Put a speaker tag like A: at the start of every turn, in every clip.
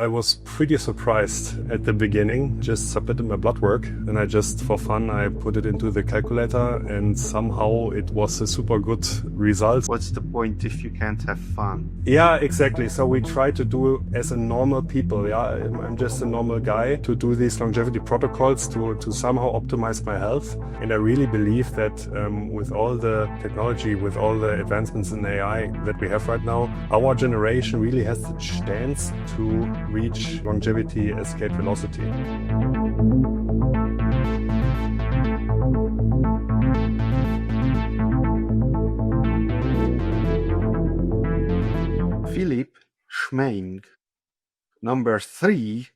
A: I was pretty surprised at the beginning. Just submitted my blood work and I just, for fun, I put it into the calculator and somehow it was a super good result.
B: What's the point if you can't have fun?
A: Yeah, exactly. So we try to do as a normal people. Yeah, I'm just a normal guy to do these longevity protocols to somehow optimize my health. And I really believe that with all the technology, with all the advancements in AI that we have right now, our generation really has the chance to reach longevity escape velocity.
B: Philipp Schmeing, number 3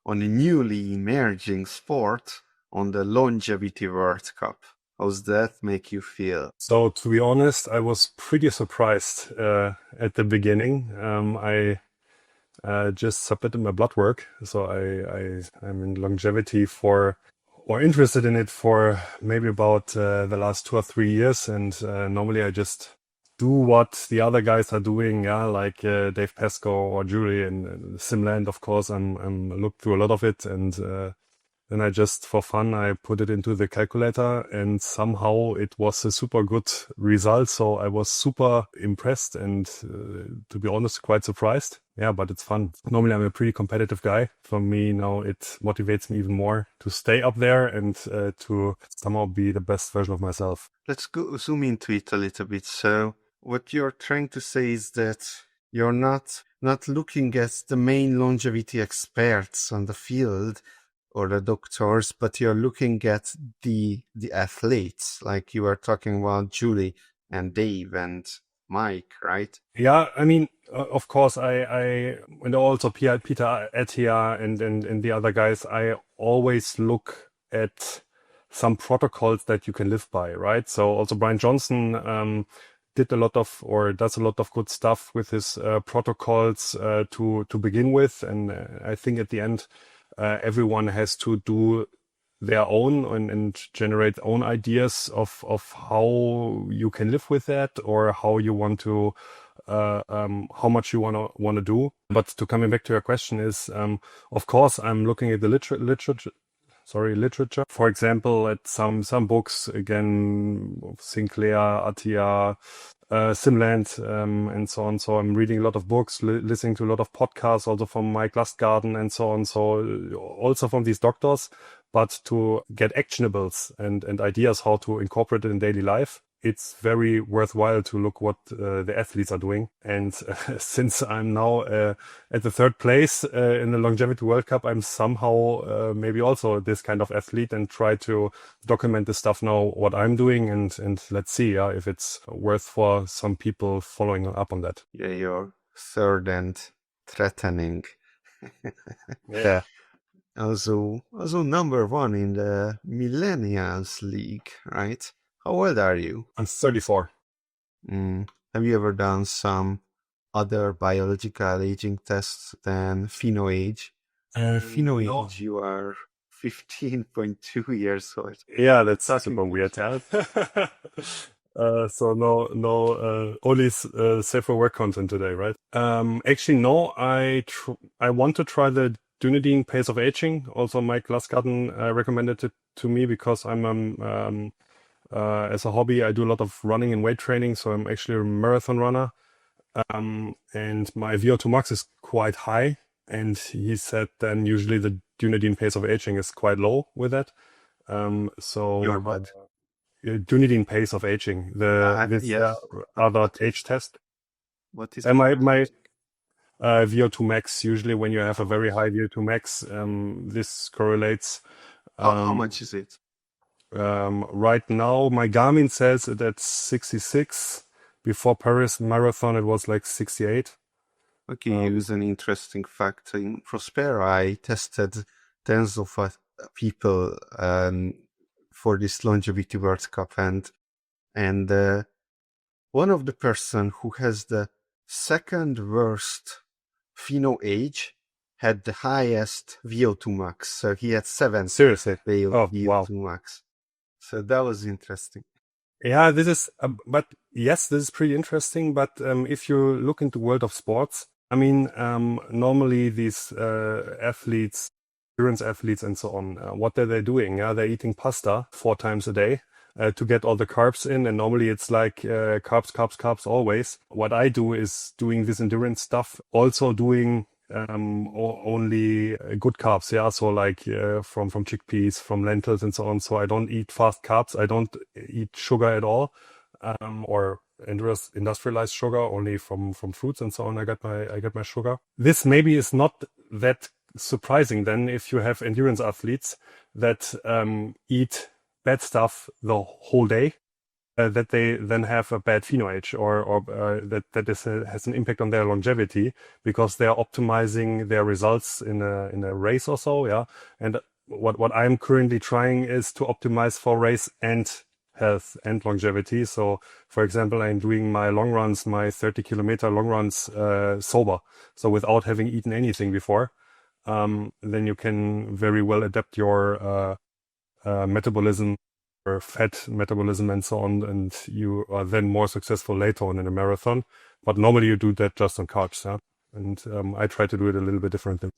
B: on a newly emerging sport on the Longevity World Cup. How's that make you feel?
A: So to be honest, I was pretty surprised at the beginning. I just submitted my blood work. So I'm in longevity or interested in it for maybe about the last 2 or 3 years. And normally I just do what the other guys are doing, yeah, like Dave Pesco or Julie and Simland, of course. I'm looked through a lot of it, and then I just, for fun, I put it into the calculator and somehow it was a super good result. So I was super impressed and, to be honest, quite surprised. Yeah, but it's fun. Normally I'm a pretty competitive guy. For me now, it motivates me even more to stay up there and to somehow be the best version of myself.
B: Let's go zoom into it a little bit. So what you're trying to say is that you're not looking at the main longevity experts on the field or the doctors, but you're looking at the athletes, like you were talking about Julie and Dave and Mike, right?
A: Yeah, I mean, of course, I and also Peter Attia and the other guys, I always look at some protocols that you can live by, right? So also Brian Johnson did a lot of, or does a lot of good stuff with his protocols to begin with, and I think at the end, everyone has to do their own and generate own ideas of how you can live with that or how you want to how much you want to do. But to coming back to your question is, of course, I'm looking at the literature. For example, at some books, again, Sinclair, Attia, Simland, and so on. So I'm reading a lot of books, listening to a lot of podcasts, also from Mike Lustgarten and so on. So also from these doctors, but to get actionables and ideas how to incorporate it in daily life, it's very worthwhile to look what the athletes are doing. And since I'm now at the 3rd place in the Longevity World Cup, I'm somehow maybe also this kind of athlete and try to document the stuff now, what I'm doing. And let's see if it's worth for some people following up on that.
B: Yeah, you're 3rd and threatening.
A: Yeah.
B: Also number 1 in the Millennials League, right? How old are you?
A: I'm 34.
B: Have you ever done some other biological aging tests than pheno age? Pheno
A: No.
B: age, you are 15.2 years old.
A: Yeah, that's super weird. Yeah. So no, only safer work content today, right? Actually, no. I want to try the Dunedin pace of aging. Also, Mike Lustgarten recommended it to me because I'm as a hobby, I do a lot of running and weight training, so I'm actually a marathon runner. And my VO2 max is quite high, and he said then usually the Dunedin pace of aging is quite low with that. So
B: Your what?
A: Dunedin pace of aging,
B: Yes.
A: other age test.
B: What is
A: My VO2 max, usually when you have a very high VO2 max, this correlates.
B: How much is it?
A: Right now, my Garmin says that's 66. Before Paris Marathon, it was like 68.
B: Okay, here's an interesting fact. In Prospera, I tested tens of people for this Longevity World Cup, and one of the person who has the 2nd worst pheno age had the highest VO2 max. So he had 7
A: Seriously?
B: VO2 max. So that was interesting.
A: Yeah, this is, but yes, this is pretty interesting. But if you look into world of sports, I mean, normally these athletes, endurance athletes, and so on, what are they doing? Yeah, they're eating pasta 4 times a day to get all the carbs in, and normally it's like carbs, carbs, carbs always. What I do is doing this endurance stuff, also doing only good carbs. Yeah, so like from chickpeas, from lentils, and so on. So I don't eat fast carbs. I don't eat sugar at all, or industrialized sugar, only from fruits and so on. I get my sugar. This maybe is not that surprising then if you have endurance athletes that eat bad stuff the whole day, that they then have a bad pheno age, or that this has an impact on their longevity because they are optimizing their results in a race or so. Yeah, and what I'm currently trying is to optimize for race and health and longevity. So, for example, I'm doing my long runs, my 30-kilometer long runs, sober, so without having eaten anything before. Then you can very well adapt your metabolism or fat metabolism and so on, and you are then more successful later on in a marathon. But normally you do that just on carbs, yeah? And I try to do it a little bit differently.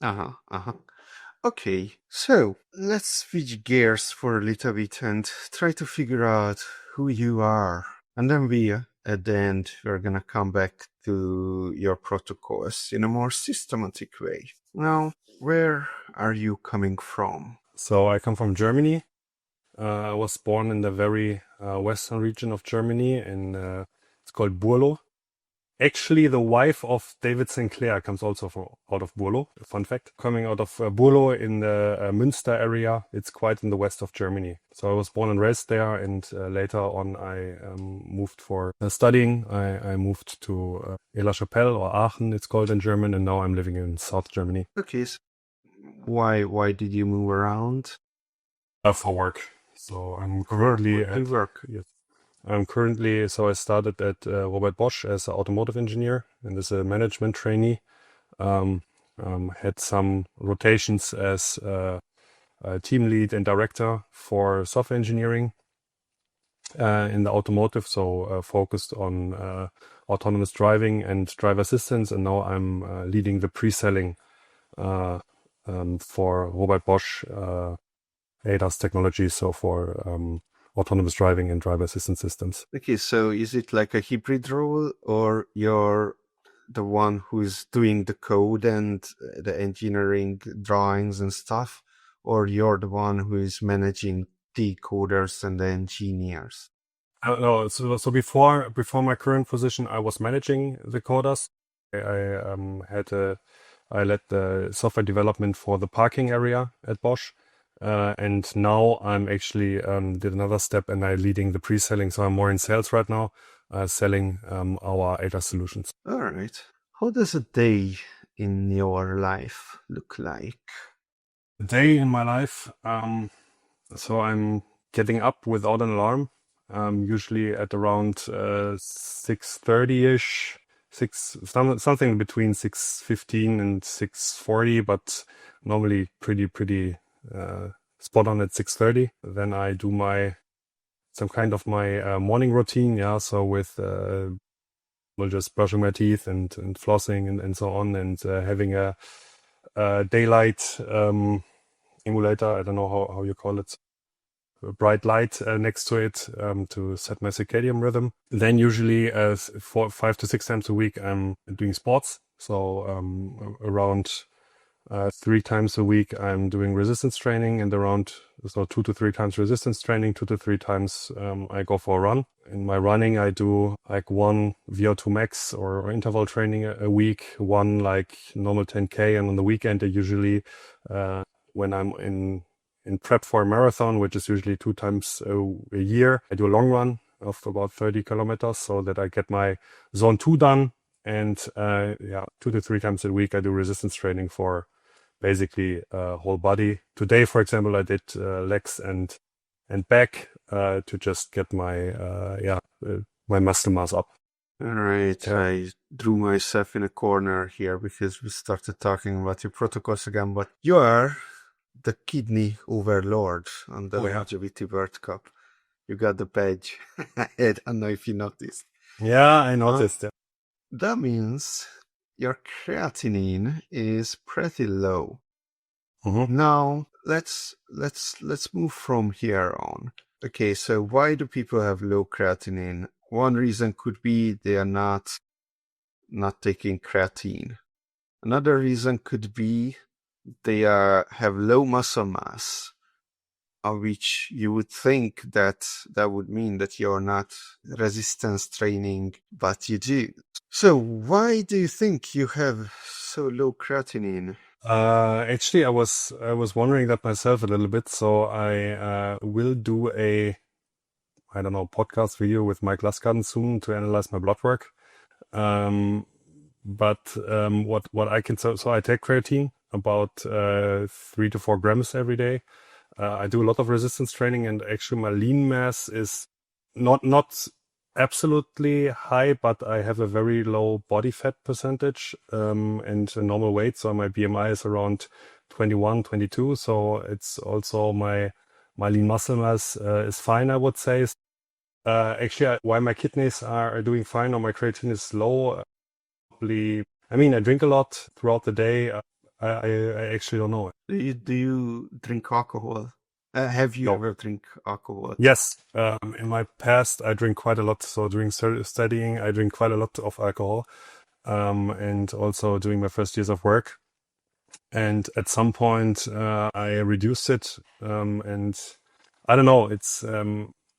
B: Okay, so let's switch gears for a little bit and try to figure out who you are. And then at the end, we're gonna come back to your protocols in a more systematic way. Now, where are you coming from?
A: So I come from Germany. I was born in the very western region of Germany, it's called Burlo. Actually, the wife of David Sinclair comes also out of Burlo. Fun fact, coming out of Burlo in the Münster area. It's quite in the west of Germany. So I was born and raised there, and later on I moved for studying. I moved to La-Chapelle, or Aachen, it's called in German, and now I'm living in South Germany.
B: Okay, so why did you move around?
A: For work. So I'm currently
B: at work.
A: Yes. So I started at Robert Bosch as an automotive engineer and as a management trainee. Had some rotations as a team lead and director for software engineering in the automotive. So focused on autonomous driving and driver assistance. And now I'm leading the pre-selling for Robert Bosch ADAS technology. So for autonomous driving and driver assistance systems.
B: Okay, so is it like a hybrid role, or you're the one who's doing the code and the engineering drawings and stuff, or you're the one who is managing the coders and the engineers?
A: No, so before my current position, I was managing the coders. I led the software development for the parking area at Bosch. And now I'm actually did another step, and I'm leading the pre-selling. So I'm more in sales right now, selling our ADAS solutions.
B: All right. How does a day in your life look like?
A: A day in my life. So I'm getting up without an alarm. Usually at around 6:30ish, something between 6:15 and 6:40, but normally pretty spot on at 6:30. Then I do some kind of my morning routine. Yeah, so with well, just brushing my teeth and flossing and so on, and having a daylight emulator. I don't know how you call it. A bright light next to it to set my circadian rhythm. Then usually 5 to 6 times a week I'm doing sports. So around 3 times a week I'm doing resistance training, and around 2 to 3 times resistance training, 2 to 3 times I go for a run. In my running I do like one VO2 max or interval training a week, one like normal 10K, and on the weekend I usually when I'm in prep for a marathon, which is usually 2 times a year, I do a long run of about 30 kilometers so that I get my zone 2 done. And 2 to 3 times a week I do resistance training for basically whole body. Today, for example, I did legs and back to just get my my muscle mass up.
B: All right,
A: Yeah.
B: I drew myself in a corner here because we started talking about your protocols again, but you are the kidney overlord on the Longevity World Cup. You got the badge. I don't know if you noticed.
A: Yeah, I noticed.
B: That means your creatinine is pretty low.
A: Mm-hmm.
B: Now let's move from here on. Okay, so why do people have low creatinine? One reason could be they are not taking creatine. Another reason could be they have low muscle mass, of which you would think that that would mean that you're not resistance training, but you do. So why do you think you have so low creatinine?
A: Actually, I was wondering that myself a little bit, so I will do a, I don't know, podcast video with Mike Laskarden soon to analyze my blood work. But what I can, so I take creatine about 3 to 4 grams every day. I do a lot of resistance training, and actually my lean mass is not absolutely high, but I have a very low body fat percentage and a normal weight. So my BMI is around 21, 22. So it's also my lean muscle mass is fine, I would say. Actually, why my kidneys are doing fine or my creatine is low, probably, I mean, I drink a lot throughout the day. I actually don't know.
B: Do you drink alcohol? Have you
A: No.
B: ever drink alcohol?
A: Yes, in my past, I drink quite a lot. So during studying, I drink quite a lot of alcohol, and also during my first years of work. And at some point, I reduced it, and I don't know.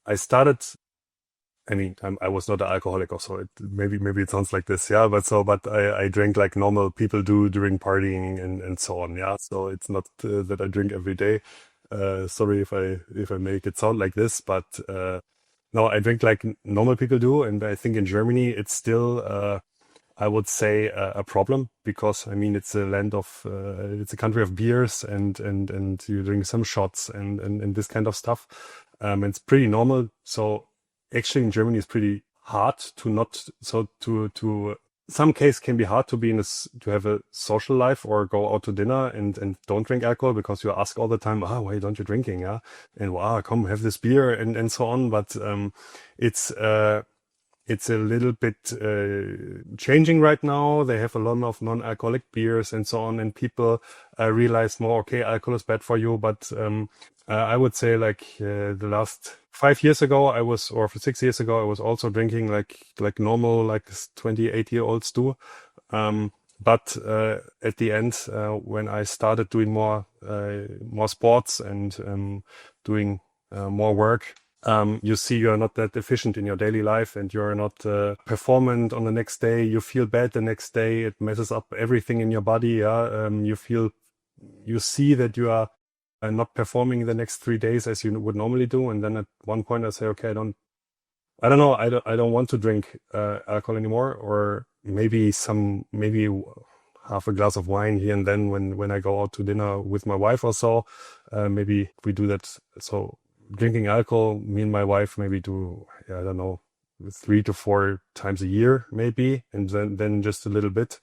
A: I started. I mean, I was not an alcoholic, also. Maybe it sounds like this, yeah. But I drank like normal people do during partying and so on, yeah. So it's not that I drink every day. Sorry if I make it sound like this, but no, I drink like normal people do, and I think in Germany it's still I would say a problem, because I mean it's a land of it's a country of beers and you drink some shots and this kind of stuff. It's pretty normal. So actually in Germany it's pretty hard to not so to some case can be hard to be to have a social life or go out to dinner and don't drink alcohol, because you ask all the time, why don't you drinking, yeah, and wow, come have this beer and so on. But it's it's a little bit changing right now. They have a lot of non-alcoholic beers and so on, and people realize more, okay, alcohol is bad for you. But I would say like the last 5 years ago, or for 6 years ago, I was also drinking like normal, like 28-year-olds do. But at the end, when I started doing more sports and doing more work, you see you're not that efficient in your daily life, and you're not performant on the next day. You feel bad the next day. It messes up everything in your body. Yeah, you see that you are not performing the next 3 days as you would normally do, and then at one point I say, okay, I don't know, I don't want to drink alcohol anymore, or maybe half a glass of wine here and then when I go out to dinner with my wife or so. Maybe we do that. So drinking alcohol, me and my wife maybe do, yeah, I don't know, 3 to 4 times a year maybe, and then just a little bit.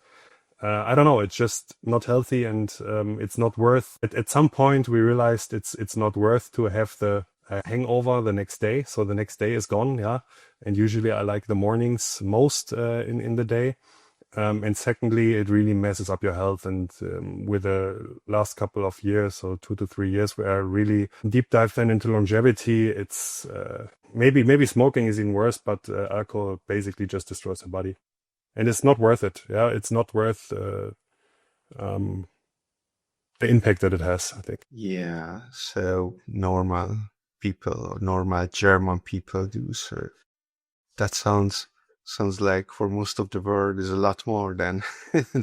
A: I don't know. It's just not healthy, and it's not worth. At some point, we realized it's not worth to have the hangover the next day. So the next day is gone, yeah. And usually, I like the mornings most in the day. And secondly, it really messes up your health. And with the last couple of years, so 2 to 3 years, where I really deep dive then into longevity, it's maybe smoking is even worse, but alcohol basically just destroys the body. And it's not worth it. Yeah, it's not worth um, the impact that it has, I think.
B: Yeah, so normal people, or normal German people do. So that sounds like for most of the world is a lot more than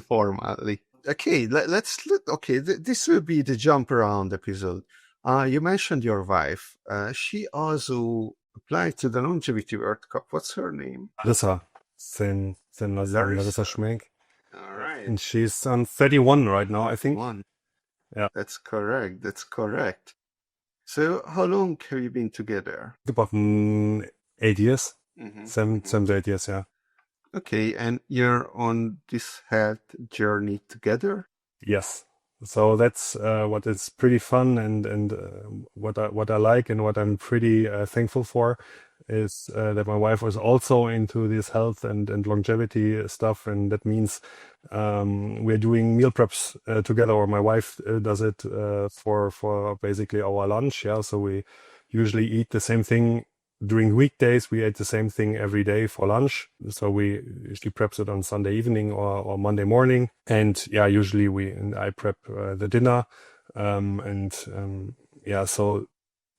B: normally. Okay, okay, this will be the jump around episode. You mentioned your wife. She also applied to the Longevity World Cup. What's her name?
A: Larissa, then Larissa
B: Larissa.
A: Schmeing.
B: All right.
A: And she's on 31 right now, I think.
B: One.
A: Yeah.
B: That's correct. That's correct. So how long have you been together?
A: About 8 years.
B: Mm-hmm.
A: 7 to 8 years, yeah.
B: Okay, and you're on this health journey together?
A: Yes. So that's what is pretty fun, and what I like and what I'm pretty thankful for. is that my wife was also into this health and longevity stuff, and that means we're doing meal preps together, or my wife does it for basically our lunch. Yeah, so we usually eat the same thing during weekdays. We ate the same thing every day for lunch. So she preps it on Sunday evening or Monday morning, and yeah, usually I prep the dinner, yeah, so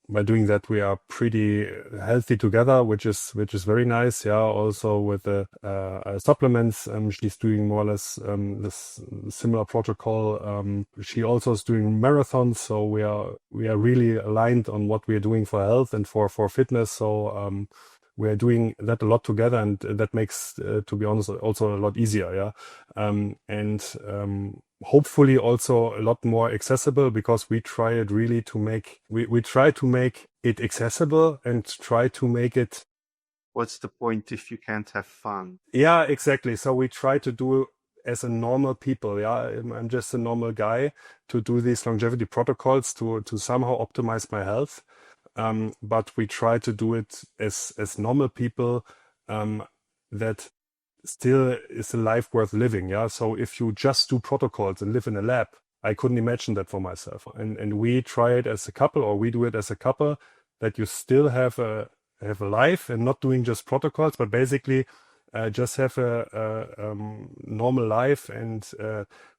A: by doing that we are pretty healthy together, which is very nice. Yeah, also with the supplements, she's doing more or less this similar protocol. She also is doing marathons, so we are really aligned on what we are doing for health and for fitness. So we are doing that a lot together, and that makes, to be honest, also a lot easier. Yeah, hopefully also a lot more accessible, because we try it really to make we try to make it accessible and try to make it.
B: What's the point if you can't have fun?
A: Yeah, exactly. So we try to do as a normal people. Yeah, I'm just a normal guy to do these longevity protocols to somehow optimize my health. But we try to do it as normal people, that still is a life worth living. Yeah. So if you just do protocols and live in a lab, I couldn't imagine that for myself. And we try it as a couple, or we do it as a couple, that you still have a life and not doing just protocols, but basically just have a normal life, and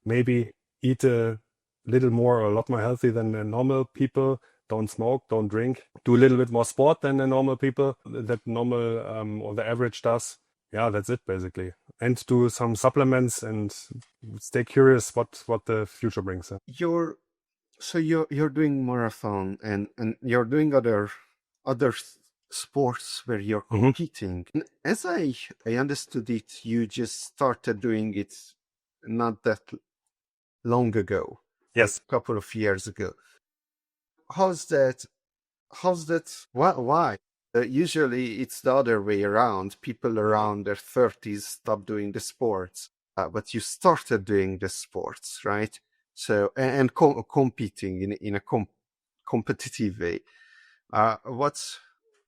A: maybe eat a little more or a lot more healthy than the normal people. Don't smoke, don't drink, do a little bit more sport than the normal people, that normal or the average does. Yeah, that's it basically. And do some supplements and stay curious what the future brings.
B: You're you're doing marathon, and you're doing other sports where you're
A: Mhm.
B: competing. And as I understood it, you just started doing it not that long ago, like
A: Yes.
B: a couple of years ago. How's that? How's that? Why? Usually it's the other way around. People around their 30s stop doing the sports, but you started doing the sports, right? So, and competing in a competitive way. What's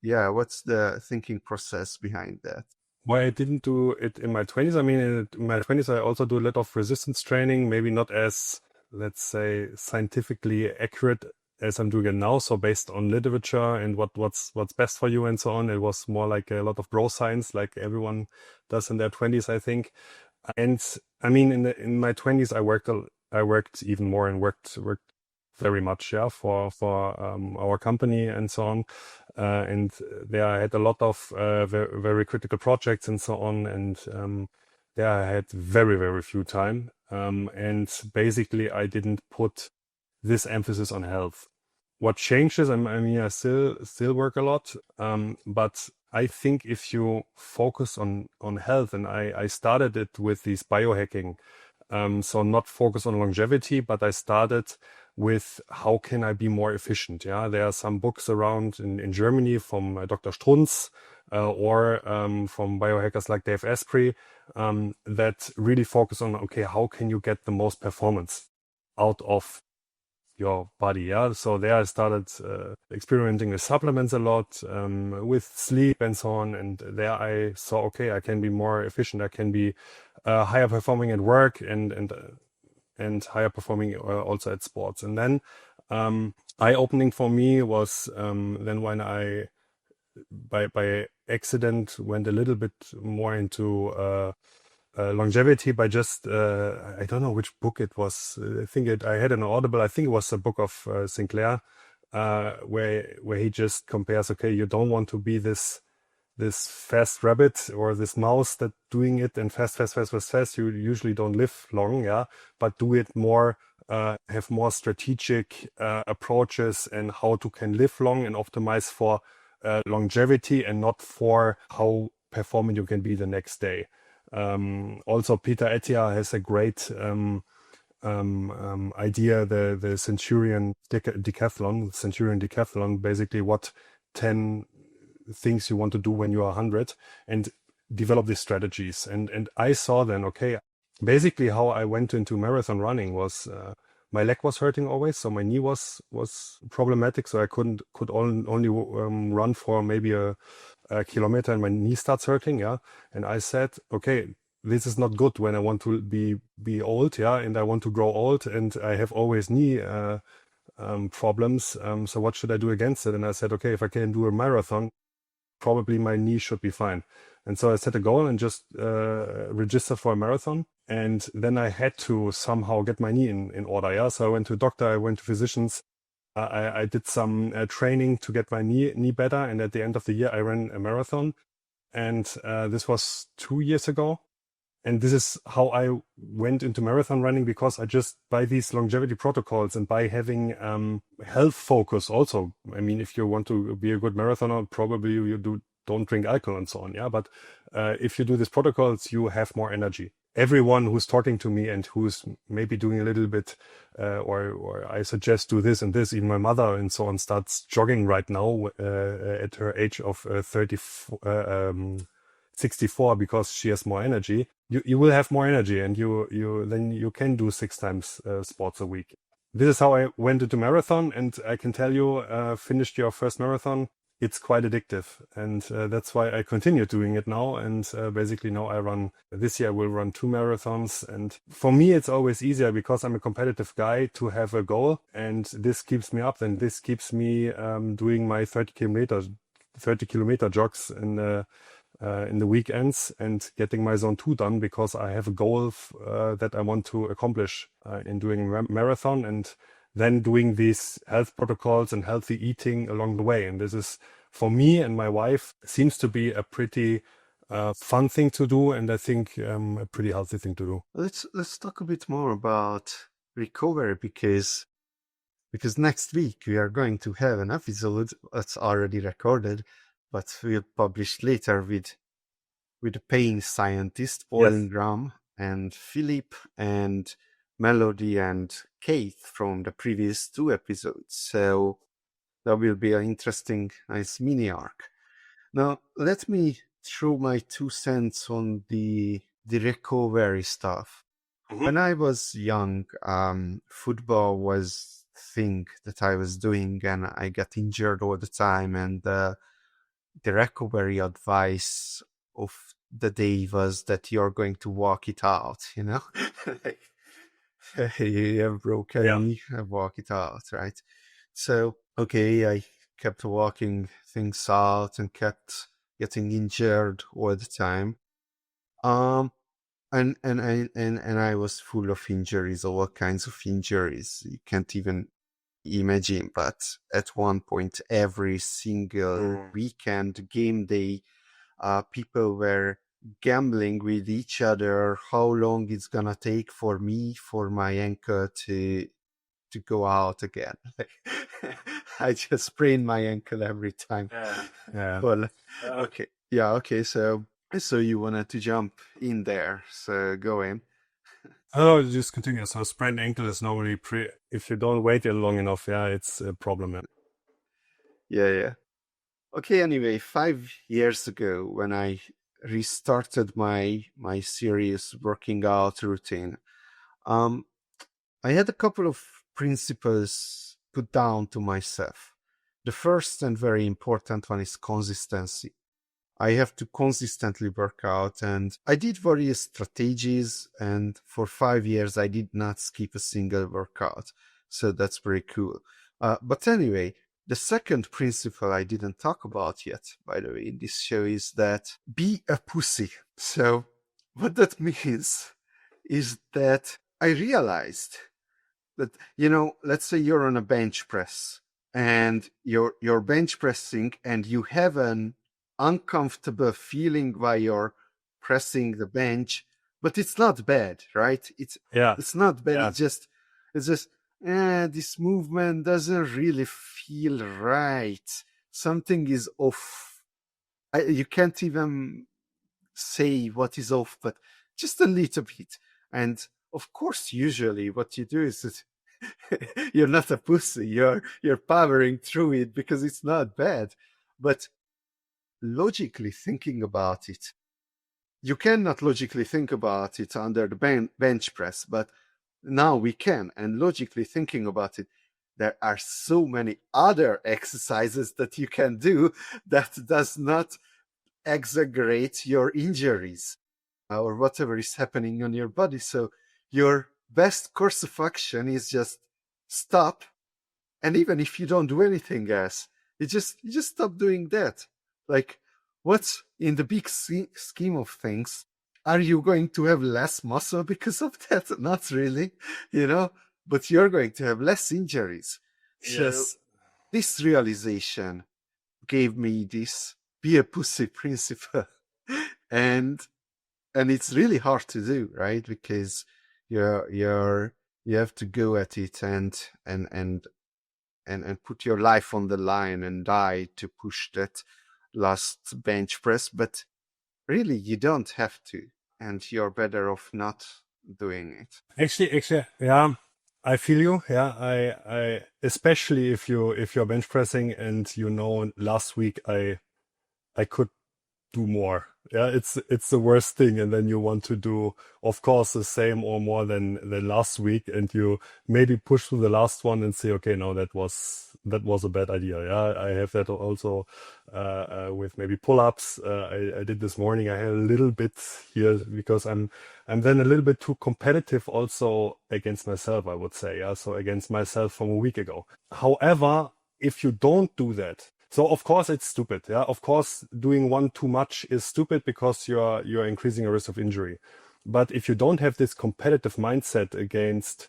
B: the thinking process behind that?
A: Why I didn't do it in my 20s? I mean, in my 20s, I also do a lot of resistance training, maybe not as, let's say, scientifically accurate as I'm doing it now. So based on literature and what's best for you and so on. It was more like a lot of bro science, like everyone does in their 20s, I think. And I mean, in my 20s, I worked even more, and worked very much, yeah, for our company and so on. And there I had a lot of very critical projects and so on. And there I had very few time. And basically, I didn't put this emphasis on health. What changes? I mean, I still work a lot, but I think if you focus on health, and I started it with these biohacking, so not focus on longevity, but I started with how can I be more efficient. Yeah, there are some books around in Germany from Dr. Strunz, or from biohackers like Dave Asprey, that really focus on, okay, how can you get the most performance out of your body. Yeah, so there I started experimenting with supplements a lot, with sleep and so on. And there I saw, okay, I can be more efficient. I can be higher performing at work, and higher performing also at sports. And then eye opening for me was then when I by accident went a little bit more into longevity by just I don't know which book it was. I think I had an Audible. I think it was a book of Sinclair, where he just compares. Okay, you don't want to be this fast rabbit or this mouse that doing it and fast. You usually don't live long, yeah. But do it more. Have more strategic approaches, and how to can live long and optimize for longevity, and not for how performant you can be the next day. Also, Peter Attia has a great idea, the Centurion Decathlon, basically what 10 things you want to do when you are 100, and develop these strategies. And I saw then, okay, basically how I went into marathon running was my leg was hurting always, so my knee was problematic. So I could only run for maybe a kilometer, and my knee starts hurting. Yeah, and I said, okay, this is not good when I want to be old. Yeah, and I want to grow old, and I have always knee problems. So what should I do against it? And I said, okay, if I can do a marathon, probably my knee should be fine. And so I set a goal and just registered for a marathon. And then I had to somehow get my knee in order. Yeah. So I went to a doctor, I went to physicians. I did some training to get my knee better. And at the end of the year, I ran a marathon. And this was 2 years ago. And this is how I went into marathon running, because I just, by these longevity protocols and by having health focus also. I mean, if you want to be a good marathoner, probably don't drink alcohol and so on. Yeah. But if you do these protocols, you have more energy. Everyone who's talking to me and who's maybe doing a little bit, or I suggest do this and this, even my mother and so on, starts jogging right now at her age of 64, because she has more energy. You will have more energy, and then you can do 6 times sports a week. This is how I went into marathon, and I can tell you, finished your first marathon, it's quite addictive, and that's why I continue doing it now. And basically now this year I will run 2 marathons, and for me it's always easier, because I'm a competitive guy, to have a goal, and this keeps me up, and this keeps me doing my 30 kilometer jogs in the weekends, and getting my zone 2 done, because I have a goal that I want to accomplish in doing marathon, and then doing these health protocols and healthy eating along the way. And this is, for me and my wife, seems to be a pretty fun thing to do, and I think a pretty healthy thing to do.
B: Let's talk a bit more about recovery, because next week we are going to have an episode that's already recorded, but we'll publish later with a pain scientist,
A: Yes.
B: Graham, and Philip, and Melody, and Kate from the previous 2 episodes. So that will be an interesting, nice mini arc. Now, let me throw my 2 cents on the recovery stuff.
A: Mhm.
B: When I was young, football was the thing that I was doing, and I got injured all the time. And the recovery advice of the day was that you're going to walk it out, you know? Like, hey, you have broken
A: Yeah.
B: knee, walk it out, right? So, okay, I kept walking things out and kept getting injured all the time. And I was full of injuries, all kinds of injuries. You can't even imagine. But at one point, every single weekend, game day, people were gambling with each other how long it's gonna take for my ankle to go out again. I just sprain my ankle every time.
A: Yeah.
B: Well, okay. Yeah, okay. So you wanted to jump in there. So go in.
A: Oh, just continue. So sprained ankle is normally if you don't wait it long enough, yeah, it's a problem.
B: Yeah, yeah. Okay, anyway, 5 years ago when I restarted my serious working out routine, um, I had a couple of principles put down to myself. The first and very important one is consistency. I have to consistently work out, and I did various strategies, and for 5 years I did not skip a single workout. So that's very cool. But anyway, the second principle I didn't talk about yet, by the way, in this show is that be a pussy. So what that means is that I realized that, let's say you're on a bench press and you're bench pressing and you have an uncomfortable feeling while you're pressing the bench, but it's not bad, right?
A: Yeah.
B: It's not bad.
A: Yeah.
B: It's just this movement doesn't really feel right. Something is off. You can't even say what is off, but just a little bit. And of course, usually what you do is that you're not a pussy. You're powering through it because it's not bad. But logically thinking about it, you cannot logically think about it under the bench press, but now we can. And logically thinking about it, there are so many other exercises that you can do that does not exaggerate your injuries or whatever is happening on your body. So your best course of action is just stop. And even if you don't do anything else, you just stop doing that. Like, what's in the big scheme of things? Are you going to have less muscle because of that? Not really, but you're going to have less injuries. So
A: Yes.
B: this realization gave me this be a pussy principle. and and it's really hard to do, right? Because you have to go at it and put your life on the line and die to push that last bench press. But really, you don't have to, and you're better off not doing it.
A: Actually, yeah, I feel you. Yeah, especially if you're bench pressing and last week I could do more. Yeah, it's the worst thing, and then you want to do, of course, the same or more than last week, and you maybe push through the last one and say, okay, no, that was a bad idea. Yeah, I have that also with maybe pull-ups. I did this morning. I had a little bit here because I'm then a little bit too competitive also against myself, I would say. Yeah, so against myself from a week ago. However, if you don't do that, so of course it's stupid. Yeah, of course doing one too much is stupid because you're increasing a risk of injury. But if you don't have this competitive mindset against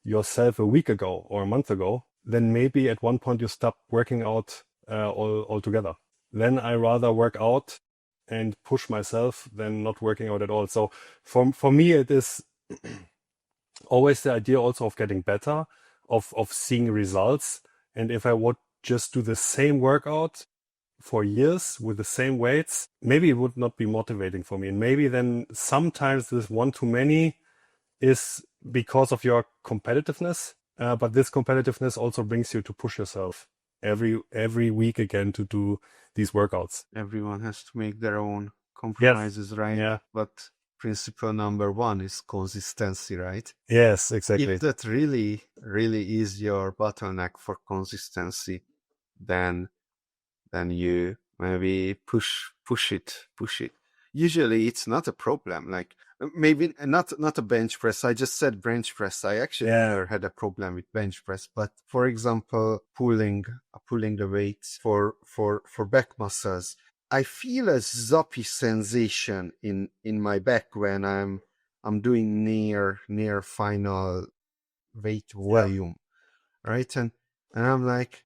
A: yourself a week ago or a month ago, then maybe at one point you stop working out altogether. Then I rather work out and push myself than not working out at all. So for me, it is always the idea also of getting better, of seeing results. And if I would just do the same workout for years with the same weights, maybe it would not be motivating for me. And maybe then sometimes this one too many is because of your competitiveness. But this competitiveness also brings you to push yourself every week again to do these workouts.
B: Everyone has to make their own
A: Yes.
B: compromises, right?
A: Yeah.
B: But principle number one is consistency, right?
A: Yes,
B: If
A: exactly.
B: that really, really is your bottleneck for consistency, then you maybe push it. Usually it's not a problem. Like maybe not a bench press. I just said bench press. I actually
A: Yeah.
B: never had a problem with bench press. But for example, pulling the weights for back muscles, I feel a zoppy sensation in my back when I'm doing near final weight
A: Yeah.
B: volume, right? And I'm like,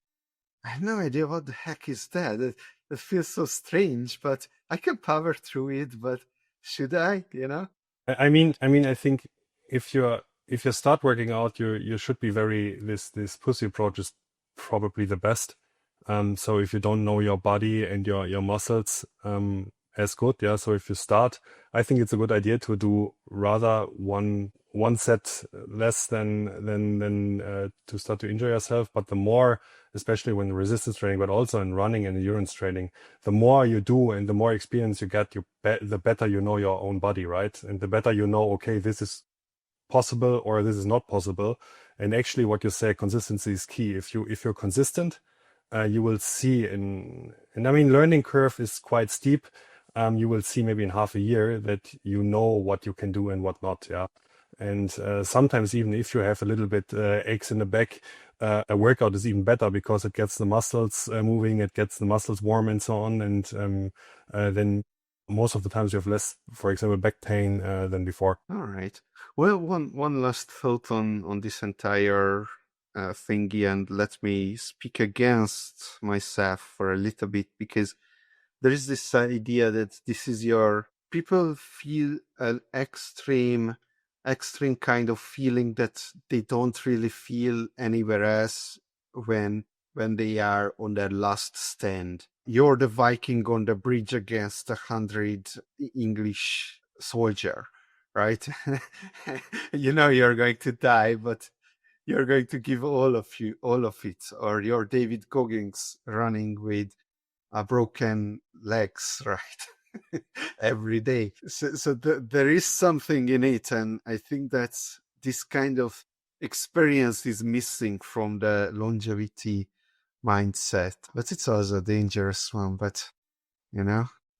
B: I have no idea what the heck is that. It feels so strange, but I can power through it. But should I?
A: I think if you start working out, you should be this pussy approach is probably the best. So if you don't know your body and your muscles as good, yeah. So if you start, I think it's a good idea to do rather one set less than to start to injure yourself. But the more, especially when resistance training, but also in running and endurance training, the more you do and the more experience you get, the better you know your own body, right? And the better you know, okay, this is possible or this is not possible. And actually, what you say, consistency is key. If you're consistent, you will see and I mean, learning curve is quite steep. You will see maybe in half a year that you know what you can do and what not. Yeah. And sometimes even if you have a little bit aches in the back, a workout is even better because it gets the muscles moving, it gets the muscles warm and so on. And then most of the times you have less, for example, back pain than before.
B: All right. Well, one last thought on this entire thingy, and let me speak against myself for a little bit because there is this idea that this is your people feel an extreme kind of feeling that they don't really feel anywhere else when they are on their last stand. You're the Viking on the bridge against 100 English soldier, right? You know you're going to die, but you're going to give all of it. Or you're David Goggins running with broken legs, right? Every day. So there is something in it, and I think that's this kind of experience is missing from the longevity mindset. But it's also a dangerous one. But,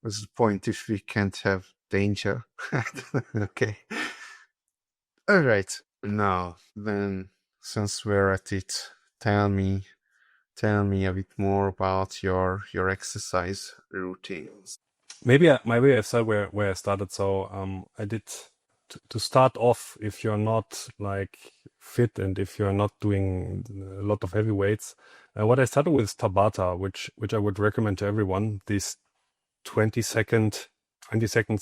B: what's the point if we can't have danger? Okay. All right. Now, then, since we're at it, tell me a bit more about your exercise routines.
A: Maybe I start where I started. So I did to start off. If you're not like fit and if you're not doing a lot of heavy weights, what I started with is Tabata, which I would recommend to everyone. These 20 seconds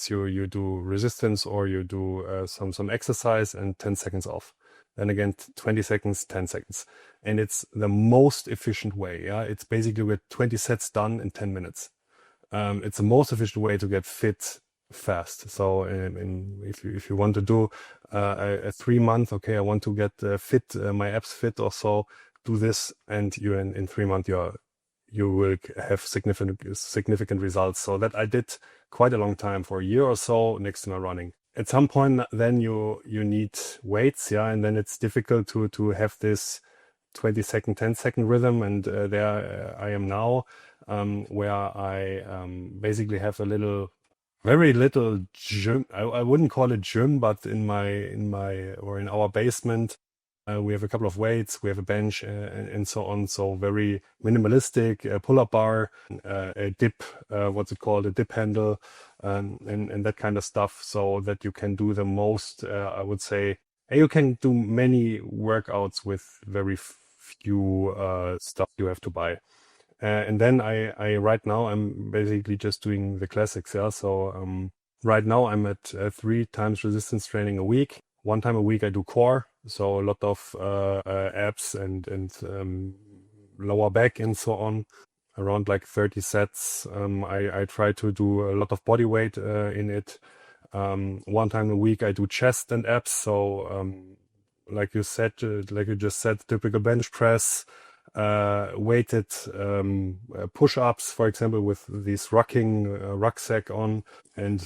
A: you do resistance or you do some exercise and 10 seconds off. Then again 20 seconds, 10 seconds, and it's the most efficient way. Yeah, it's basically with 20 sets done in 10 minutes. It's the most efficient way to get fit fast. So if you want to do a 3 month, okay, I want to get fit, my abs fit or so, do this, and you in 3 months you will have significant results. So that I did quite a long time, for a year or so, next to my running. At some point, then you need weights, yeah, and then it's difficult to have this 20-second, 10-second rhythm, and there I am now, where I basically have very little gym. I wouldn't call it gym, but in our basement, we have a couple of weights, we have a bench, and so on. So very minimalistic, pull-up bar, a dip, what's it called, a dip handle, and that kind of stuff, so that you can do the most, I would say, you can do many workouts with very few stuff you have to buy. And then I right now I'm basically just doing the classics. Yeah. So right now I'm at 3 times resistance training a week. 1 time a week I do core, so a lot of abs and lower back and so on, around like 30 sets. I try to do a lot of body weight in it. 1 time a week I do chest and abs. So like you just said, typical bench press, weighted push-ups, for example, with this rucksack on, and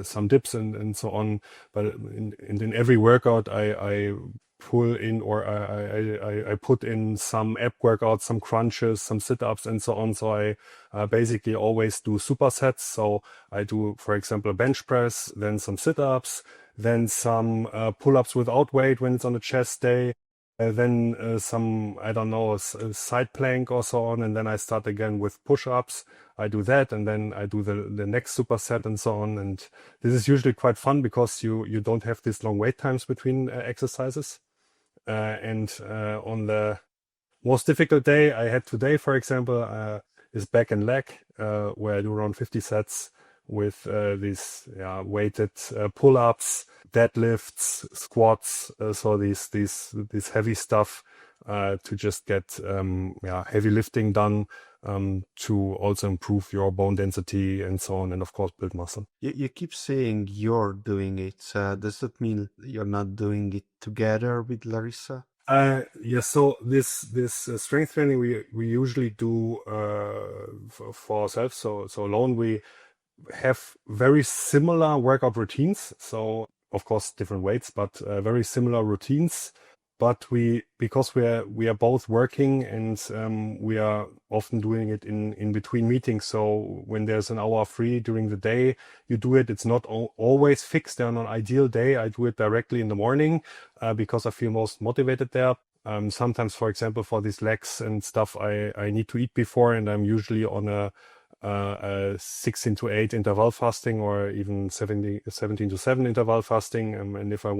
A: some dips and so on. But in every workout, I pull in, or I put in some ab workouts, some crunches, some sit-ups, and so on. So I basically always do supersets. So I do, for example, a bench press, then some sit-ups, then some pull-ups without weight when it's on a chest day. Then some, I don't know, side plank or so on, and then I start again with push-ups. I do that, and then I do the next superset and so on. And this is usually quite fun because you don't have these long wait times between exercises. And on the most difficult day I had today, for example, is back and leg, where I do around 50 sets with these weighted pull-ups, deadlifts, squats, so these heavy stuff, to just get heavy lifting done, to also improve your bone density and so on, and of course build muscle.
B: You keep saying you're doing it. Does that mean you're not doing it together with Larissa?
A: Yes. So this strength training we usually do for ourselves. So alone we have very similar workout routines. So of course different weights, but very similar routines. But because we are both working, and we are often doing it in between meetings. So when there's an hour free during the day, you do it. It's not always fixed. On an ideal day, I do it directly in the morning, because I feel most motivated there. Sometimes, for example, for these legs and stuff, I need to eat before, and I'm usually on a 16 to 8 interval fasting, or even 17 to 7 interval fasting. And if I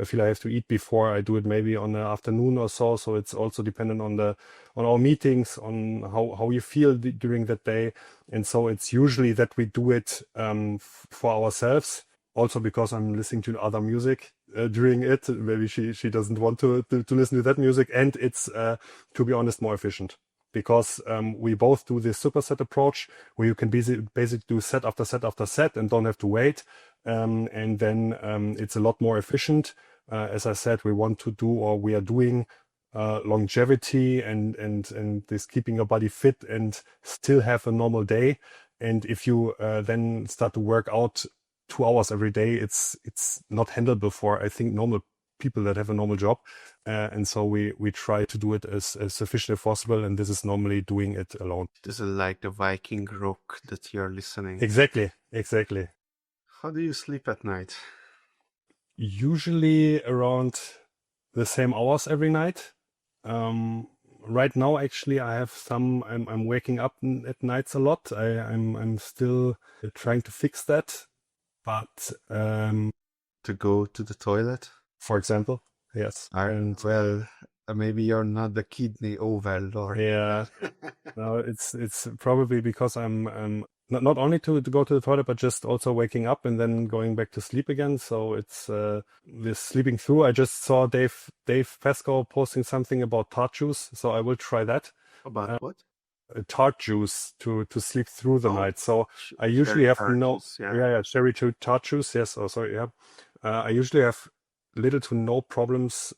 A: feel I have to eat before, I do it maybe on the afternoon or so. So it's also dependent on our meetings, on how you feel during that day. And so it's usually that we do it for ourselves. Also because I'm listening to other music during it. Maybe she doesn't want to listen to that music. And it's, to be honest, more efficient. Because we both do this superset approach, where you can basically do set after set after set and don't have to wait. And then it's a lot more efficient. As I said, we are doing longevity and this keeping your body fit and still have a normal day. And if you then start to work out 2 hours every day, it's not handleable for, I think, normal people that have a normal job. And so we try to do it as efficient as possible. And this is normally doing it alone.
B: This is like the Viking rock that you're listening.
A: Exactly. Exactly.
B: How do you sleep at night?
A: Usually around the same hours every night. Right now, actually, I have some. I'm waking up at nights a lot. I'm still trying to fix that. But
B: To go to the toilet?
A: for example, yes, and
B: Well, maybe you're not the kidney overlord.
A: yeah, no, it's probably because I'm not only to go to the toilet, but just also waking up and then going back to sleep again. So it's this sleeping through. I just saw Dave Pascoe posting something about tart juice, so I will try that.
B: About what?
A: Tart juice to sleep through the
B: Oh,
A: night. So I usually
B: cherry
A: have
B: tart
A: no,
B: juice, yeah.
A: yeah, cherry to tart juice. Yes. Oh, sorry. Yeah. I usually have little to no problems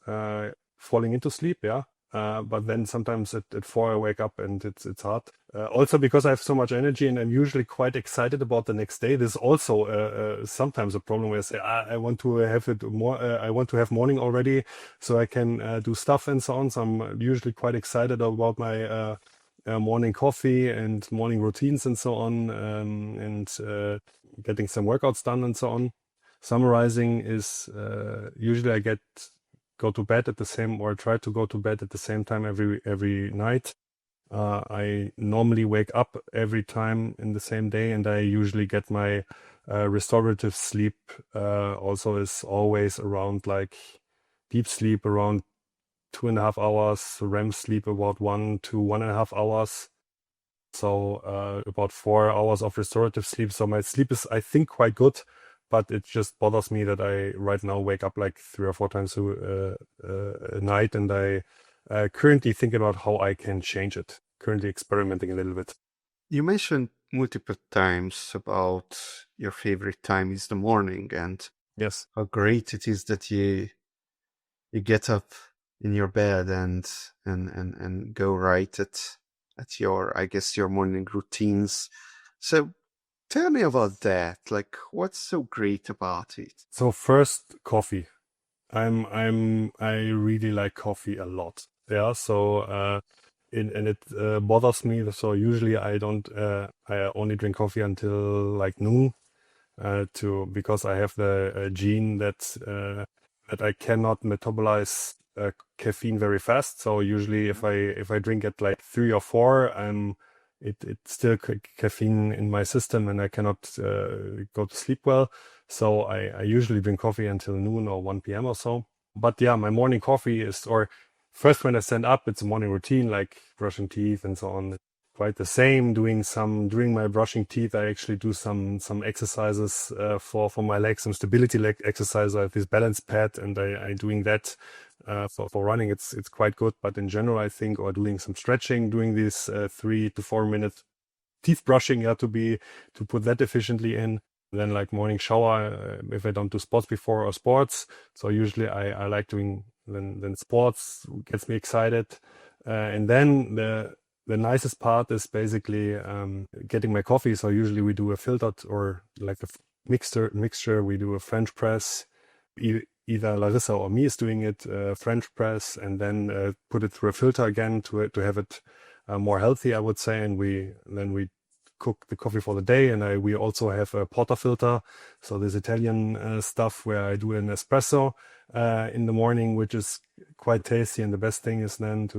A: falling into sleep. Yeah. But then sometimes at 4 I wake up and it's hard. Also because I have so much energy and I'm usually quite excited about the next day. This is also sometimes a problem where I say I want to have it more. I want to have morning already so I can do stuff and so on. So I'm usually quite excited about my morning coffee and morning routines and so on, and getting some workouts done and so on. Summarizing is usually I go to bed at the same, or try to go to bed at the same time every night. I normally wake up every time in the same day, and I usually get my restorative sleep. Also is always around like deep sleep around 2.5 hours, REM sleep about 1 to 1.5 hours. So about 4 hours of restorative sleep. So my sleep is, I think, quite good, but it just bothers me that I right now wake up like 3 or 4 times a night, and I currently think about how I can change it. Currently experimenting a little bit.
B: You mentioned multiple times about your favorite time is the morning and
A: Yes.
B: how great it is that you get up in your bed and go right at your, I guess, your morning routines. So tell me about that. Like, what's so great about it?
A: So first, coffee. I really like coffee a lot. Yeah. So and it bothers me. So usually I only drink coffee until like noon. Because I have the gene that I cannot metabolize caffeine very fast. So usually if I drink at like 3 or 4, it's still caffeine in my system and I cannot go to sleep well. So I usually drink coffee until noon or 1 p.m. or so. But yeah, my morning coffee is, or first when I stand up, it's a morning routine like brushing teeth and so on. Quite the same. During my brushing teeth, I actually do some exercises for my legs, some stability leg exercise. I have this balance pad, and I doing that for running. It's quite good. But in general, I think, or doing some stretching, doing this 3 to 4 minute teeth brushing, yeah, to put that efficiently in. Then like morning shower if I don't do sports before, or sports. So usually I like doing then sports gets me excited, and then the nicest part is basically getting my coffee. So usually we do a filtered or like a mixture. We do a French press. Either Larissa or me is doing it, French press, and then put it through a filter again to have it more healthy, I would say. And we cook the coffee for the day. And we also have a portafilter, so this Italian stuff where I do an espresso in the morning, which is quite tasty. And the best thing is then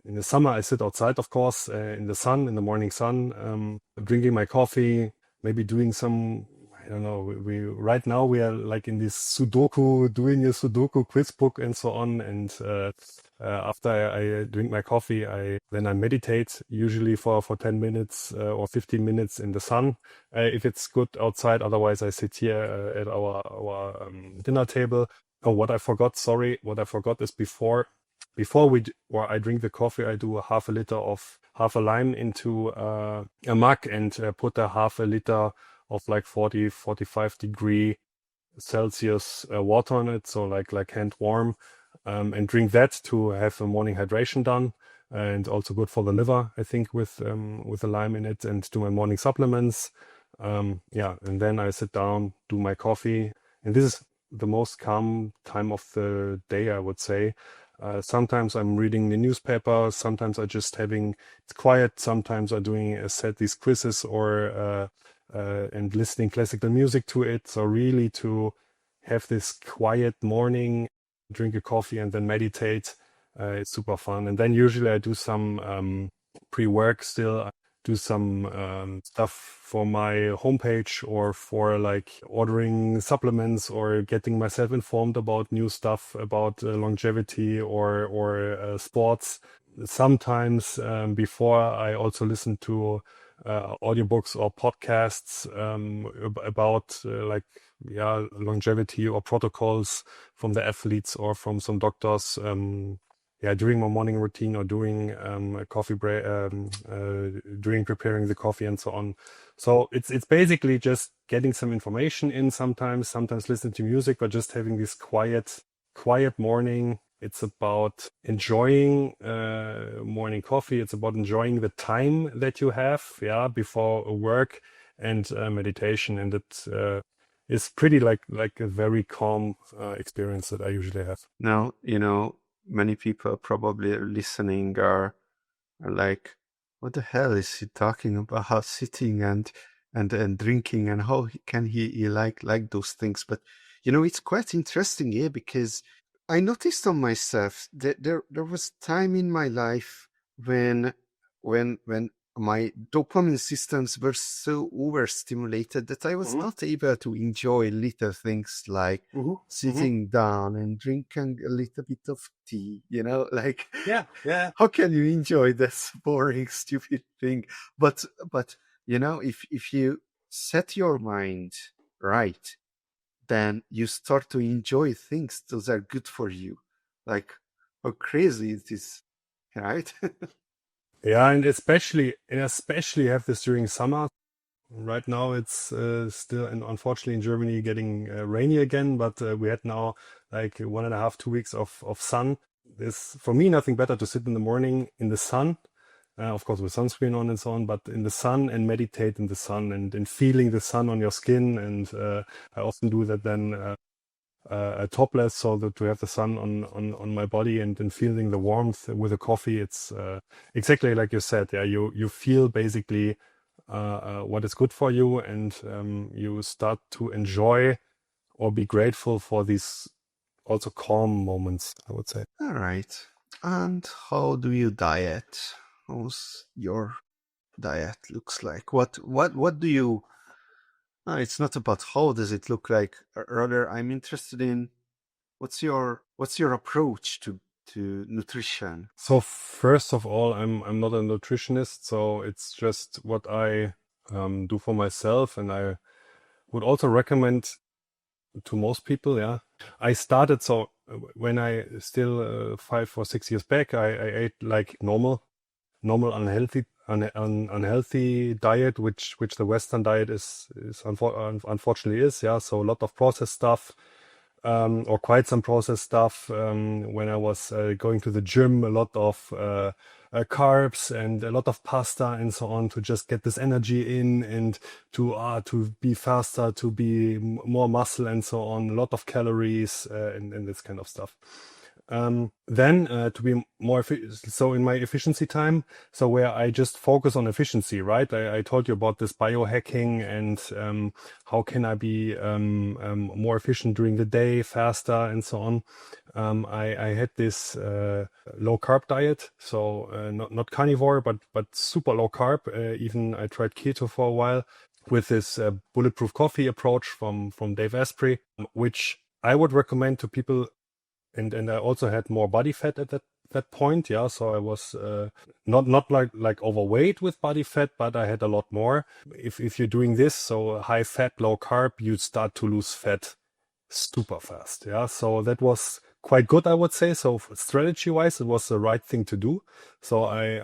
A: in the summer, I sit outside, of course, in the sun, in the morning sun, drinking my coffee, maybe doing some, I don't know, right now we are like in this doing a Sudoku quiz book and so on. And after I drink my coffee, then I meditate usually for 10 minutes or 15 minutes in the sun, if it's good outside. Otherwise, I sit here at our dinner table. Oh, what I forgot is before or I drink the coffee, I do half a lime into a mug and put a half a liter of like 45 degree Celsius water on it, so like hand warm, and drink that to have a morning hydration done, and also good for the liver, I think, with the lime in it, and do my morning supplements. Yeah, and then I sit down, do my coffee, and this is the most calm time of the day, I would say. Sometimes I'm reading the newspaper. Sometimes I just having it's quiet. Sometimes I'm doing a set these quizzes or and listening classical music to it. So really to have this quiet morning, drink a coffee and then meditate. It's super fun. And then usually I do some pre-work still. I do some stuff for my homepage or for like ordering supplements or getting myself informed about new stuff about longevity or sports. Sometimes before I also listen to audiobooks or podcasts about like longevity or protocols from the athletes or from some doctors. During my morning routine or during a coffee break, during preparing the coffee and so on. So it's basically just getting some information in sometimes listening to music, but just having this quiet morning. It's about enjoying morning coffee. It's about enjoying the time that you have, before work and meditation, and it is pretty like a very calm experience that I usually have.
B: Now, many people probably listening are like, what the hell is he talking about? Sitting and drinking, and how can he like those things? But it's quite interesting here, because I noticed on myself that there was time in my life when my dopamine systems were so overstimulated that I was not able to enjoy little things like sitting down and drinking a little bit of tea, like, how can you enjoy this boring, stupid thing? But if you set your mind right, then you start to enjoy things those are good for you. Like, how crazy it is, right?
A: Yeah, and especially have this during summer. Right now it's still, and unfortunately in Germany, getting rainy again, but we had now like 1.5, 2 weeks of sun. There's for me nothing better to sit in the morning in the sun, of course with sunscreen on and so on, but in the sun and meditate in the sun and feeling the sun on your skin. And I often do that then topless, so that to have the sun on my body and feeling the warmth with the coffee. It's exactly like you said. Yeah, you feel basically what is good for you, and you start to enjoy or be grateful for these also calm moments, I would say.
B: All right. And how do you diet? How's your diet looks like? What do you it's not about how does it look like. Rather, I'm interested in what's your approach to nutrition?
A: So first of all, I'm not a nutritionist, so it's just what I do for myself, and I would also recommend to most people. Yeah, I started when I still 5 or 6 years back, I ate like normal unhealthy diet, which the Western diet is unfortunately is. Yeah, so a lot of processed stuff. Or quite some processed stuff. When I was going to the gym, a lot of carbs and a lot of pasta and so on, to just get this energy in and to be faster, to be more muscle and so on. A lot of calories and this kind of stuff. Then to be more so in my efficiency time, so where I just focus on efficiency, right? I told you about this biohacking and how can I be more efficient during the day, faster and so on. I had this low carb diet, so not carnivore, but super low carb. Even I tried keto for a while with this bulletproof coffee approach from Dave Asprey, which I would recommend to people. And I also had more body fat at that point. Yeah, so I was not like overweight with body fat, but I had a lot more. If you're doing this, so high fat, low carb, you start to lose fat super fast. Yeah, so that was quite good, I would say. So strategy wise, it was the right thing to do. So I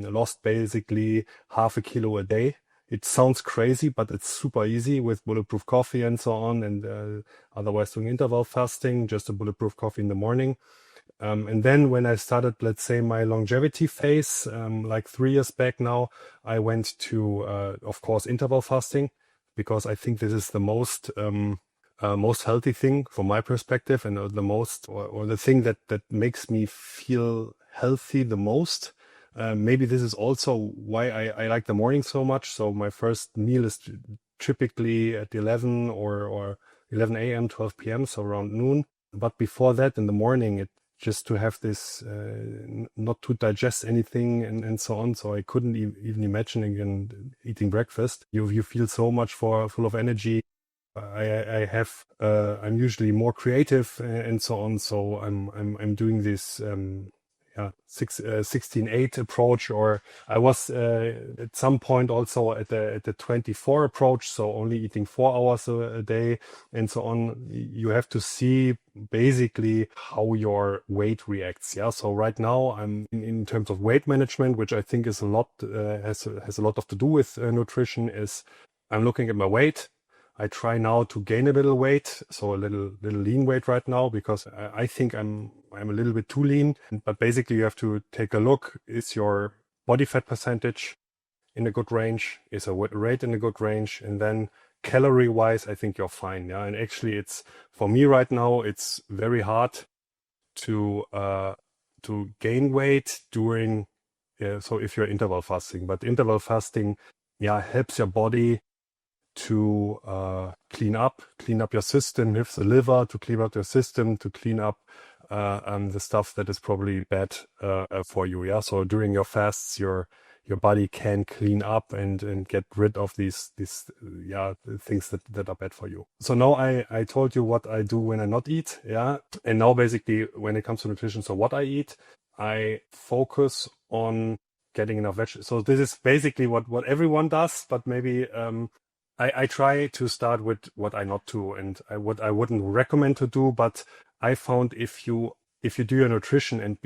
A: lost basically 0.5 kilo a day. It sounds crazy, but it's super easy with bulletproof coffee and so on, and otherwise doing interval fasting, just a bulletproof coffee in the morning. And then when I started, let's say, my longevity phase, like 3 years back now, I went to, of course, interval fasting, because I think this is the most most healthy thing from my perspective, and the most, or the thing that makes me feel healthy the most. Maybe this is also why I like the morning so much. So my first meal is typically at 11 or 11 a.m., 12 p.m., so around noon. But before that, in the morning, it just to have this, not to digest anything and so on. So I couldn't even imagine again eating breakfast. You feel so much full of energy. I have I'm usually more creative and so on. So I'm doing this 16-8 approach, or I was at some point also at the 24 approach, so only eating 4 hours a day and so on. You have to see basically how your weight reacts. Yeah. So right now I'm in terms of weight management, which I think is a lot has a lot of to do with nutrition. Is I'm looking at my weight. I try now to gain a little weight, so a little lean weight right now, because I think I'm a little bit too lean. But basically, you have to take a look: is your body fat percentage in a good range? Is a rate in a good range? And then calorie wise, I think you're fine. Yeah, and actually, it's for me right now, it's very hard to gain weight during. So if you're interval fasting, but interval fasting, yeah, helps your body to clean up your system, if the liver, to clean up your system, to clean up the stuff that is probably bad for you. Yeah. So during your fasts, your body can clean up and get rid of these things that are bad for you. So now I told you what I do when I not eat. Yeah. And now basically when it comes to nutrition, so what I eat, I focus on getting enough vegetables. So this is basically what everyone does, but maybe I try to start with what I not do and what I wouldn't recommend to do. But I found if you do your nutrition and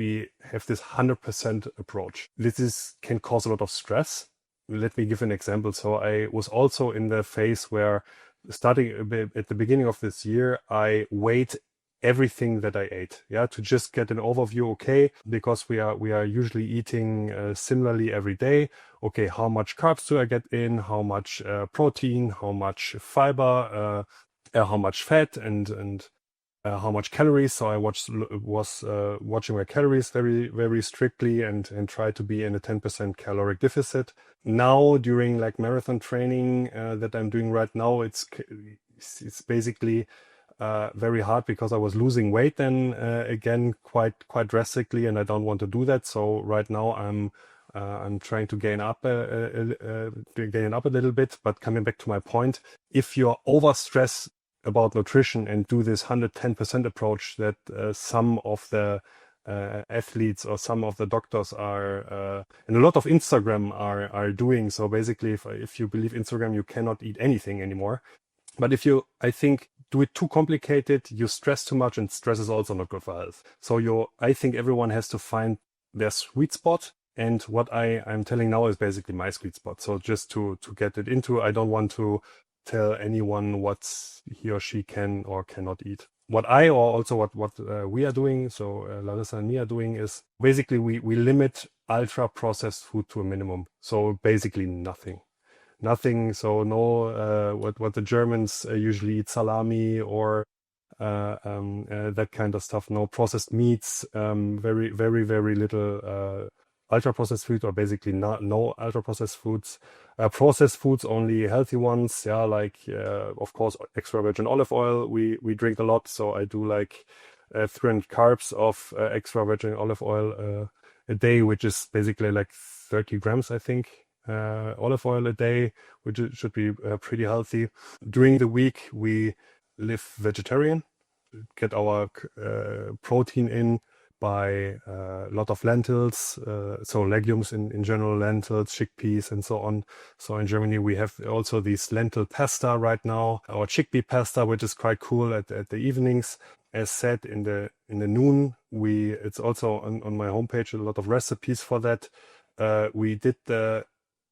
A: have this 100% approach, this can cause a lot of stress. Let me give an example. So I was also in the phase where, starting at the beginning of this year, I weighed everything that I ate, to just get an overview. Okay, because we are usually eating similarly every day. Okay, how much carbs do I get in? How much protein? How much fiber? How much fat? And how much calories? So I was watching my calories very, very strictly and try to be in a 10% caloric deficit. Now during like marathon training that I'm doing right now, it's basically very hard because I was losing weight then again quite drastically, and I don't want to do that. So right now I'm trying to gain up a little bit. But coming back to my point, if you're overstressed about nutrition and do this 110% approach that some of the athletes or some of the doctors are and a lot of Instagram are doing. So basically, if you believe Instagram, you cannot eat anything anymore. But if you, I think, do it too complicated, you stress too much, and stress is also not good for health. So I think everyone has to find their sweet spot. And what I'm telling now is basically my sweet spot. So just to get it into, I don't want to tell anyone what he or she can or cannot eat. What we are doing, so Larissa and me are doing, is basically we limit ultra processed food to a minimum. So basically nothing. So no, what the Germans usually eat, salami or that kind of stuff. No processed meats. Very, very, very little ultra processed food, or basically no ultra processed foods. Processed foods, only healthy ones. Yeah, like of course extra virgin olive oil. We drink a lot, so I do like 300 carbs of extra virgin olive oil a day, which is basically like 30 grams, I think. Olive oil a day, which should be pretty healthy. During the week, we live vegetarian, get our protein in by a lot of lentils, so legumes in general, lentils, chickpeas, and so on. So in Germany, we have also this lentil pasta right now, or chickpea pasta, which is quite cool at the evenings. As said, in the noon, it's also on my homepage, a lot of recipes for that. We did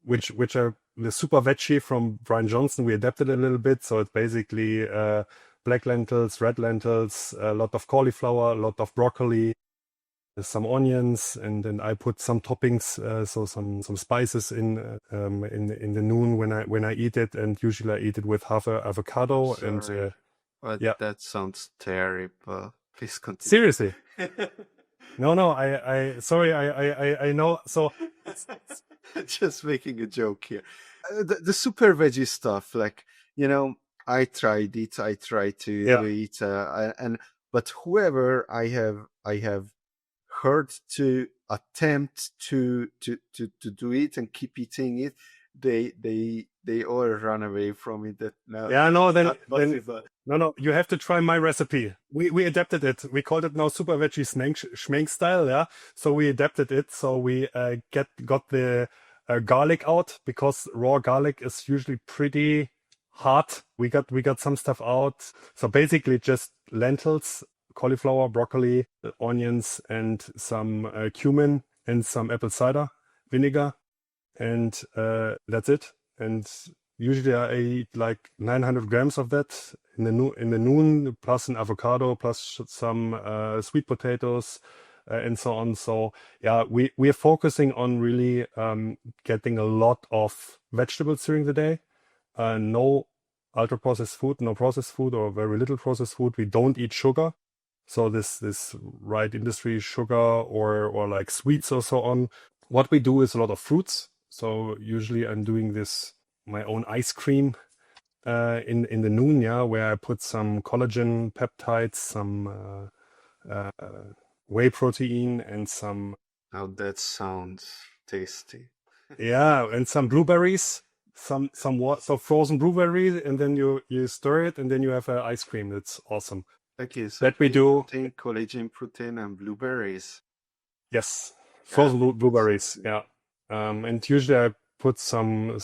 A: which are the super veggie from Brian Johnson. We adapted a little bit, so it's basically black lentils, red lentils, a lot of cauliflower, a lot of broccoli, some onions, and then I put some toppings, so some spices in the noon when I eat it, and usually I eat it with half a avocado.
B: Sorry.
A: And
B: But
A: Yeah,
B: that sounds terrible. Please continue.
A: seriously. No, no, sorry, I know. So it's
B: Just making a joke here. The super veggie stuff, like, you know, I tried it. I tried to
A: yeah,
B: do it, and but whoever I have heard to attempt to do it and keep eating it, they all run away from it. That no,
A: yeah. No,
B: it's
A: then
B: not
A: then
B: possible.
A: no, no. You have to try my recipe. We adapted it. We called it now Super Veggie Schmeing style. Yeah. So we adapted it. So we got the garlic out because raw garlic is usually pretty hard. We got some stuff out. So basically just lentils, cauliflower, broccoli, onions, and some cumin and some apple cider vinegar, and that's it. And usually I eat like 900 grams of that in the noon, plus an avocado, plus some sweet potatoes, and so on. So yeah, we are focusing on really getting a lot of vegetables during the day. No ultra processed food, no processed food, or very little processed food. We don't eat sugar. So this right industry sugar or like sweets or so on. What we do is a lot of fruits. So usually I'm doing this my own ice cream in the noon, yeah, where I put some collagen peptides, some whey protein, and some
B: Now that sounds tasty.
A: yeah, and some blueberries, some what so frozen blueberries, and then you stir it, and then you have ice cream. It's awesome.
B: Okay, so
A: That we
B: whey
A: do.
B: protein, collagen protein, and blueberries.
A: Yes,
B: Yeah,
A: frozen
B: that sounds
A: blueberries.
B: good.
A: Yeah, and usually I put some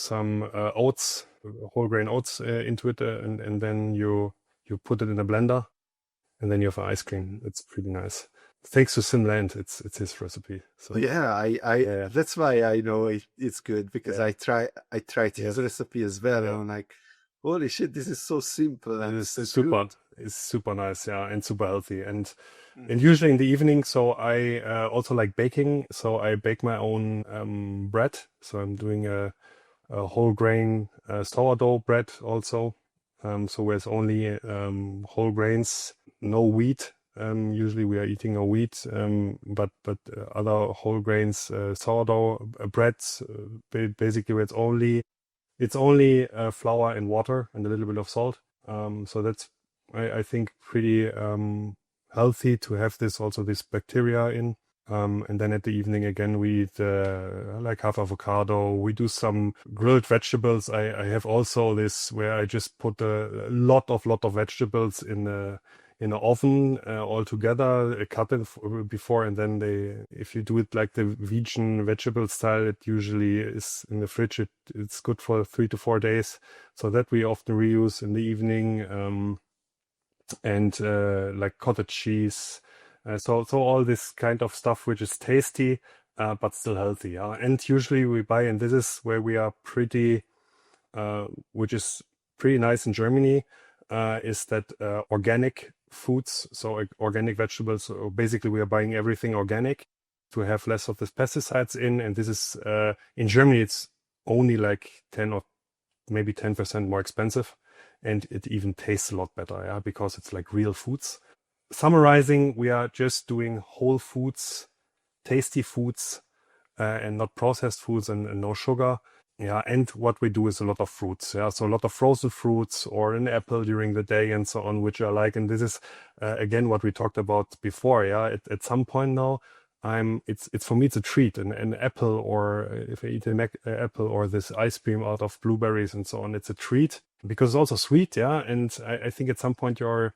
A: oats, whole grain oats into it, and then you put it in a blender, and then you have ice cream. It's pretty nice. Thanks to Sim Land, it's his recipe. So
B: Yeah, I
A: yeah,
B: that's why I know it's good because
A: yeah,
B: I tried his
A: yes,
B: recipe as well, and
A: yeah.
B: I'm like, holy shit, this is so simple
A: It
B: and
A: is
B: so good.
A: super. It's super nice, yeah, and super healthy. And
B: Mhm.
A: usually in the evening, so I also like baking. So I bake my own bread. So I'm doing a whole grain sourdough bread also. So there's only whole grains, no wheat. Usually we are eating a wheat, but other whole grains sourdough breads. Basically, it's only flour and water and a little bit of salt. So that's I think pretty healthy to have this bacteria in. And then at the evening again, we eat like half avocado. We do some grilled vegetables. I have also this where I just put a lot of vegetables in the oven all together, cut it before, and then if you do it like the vegan vegetable style, it usually is in the fridge. It's good for 3 to 4 days. So that we often reuse in the evening. And like cottage cheese. So all this kind of stuff which is tasty but still healthy. Yeah? And usually we buy, and this is where we are which is pretty nice in Germany, is that organic foods, so organic vegetables. So basically, we are buying everything organic to have less of the pesticides in. And this is in Germany, it's only like 10 or maybe 10% more expensive, and it even tastes a lot better, yeah, because it's like real foods. Summarizing, we are just doing whole foods, tasty foods, and not processed foods, and no sugar. Yeah, and what we do is a lot of fruits. Yeah, so a lot of frozen fruits or an apple during the day and so on, which I like. And this is again what we talked about before. Yeah, at some point now, it's for me it's a treat. An apple, or if I eat an apple or this ice cream out of blueberries and so on, it's a treat because it's also sweet. Yeah, and I think at some point your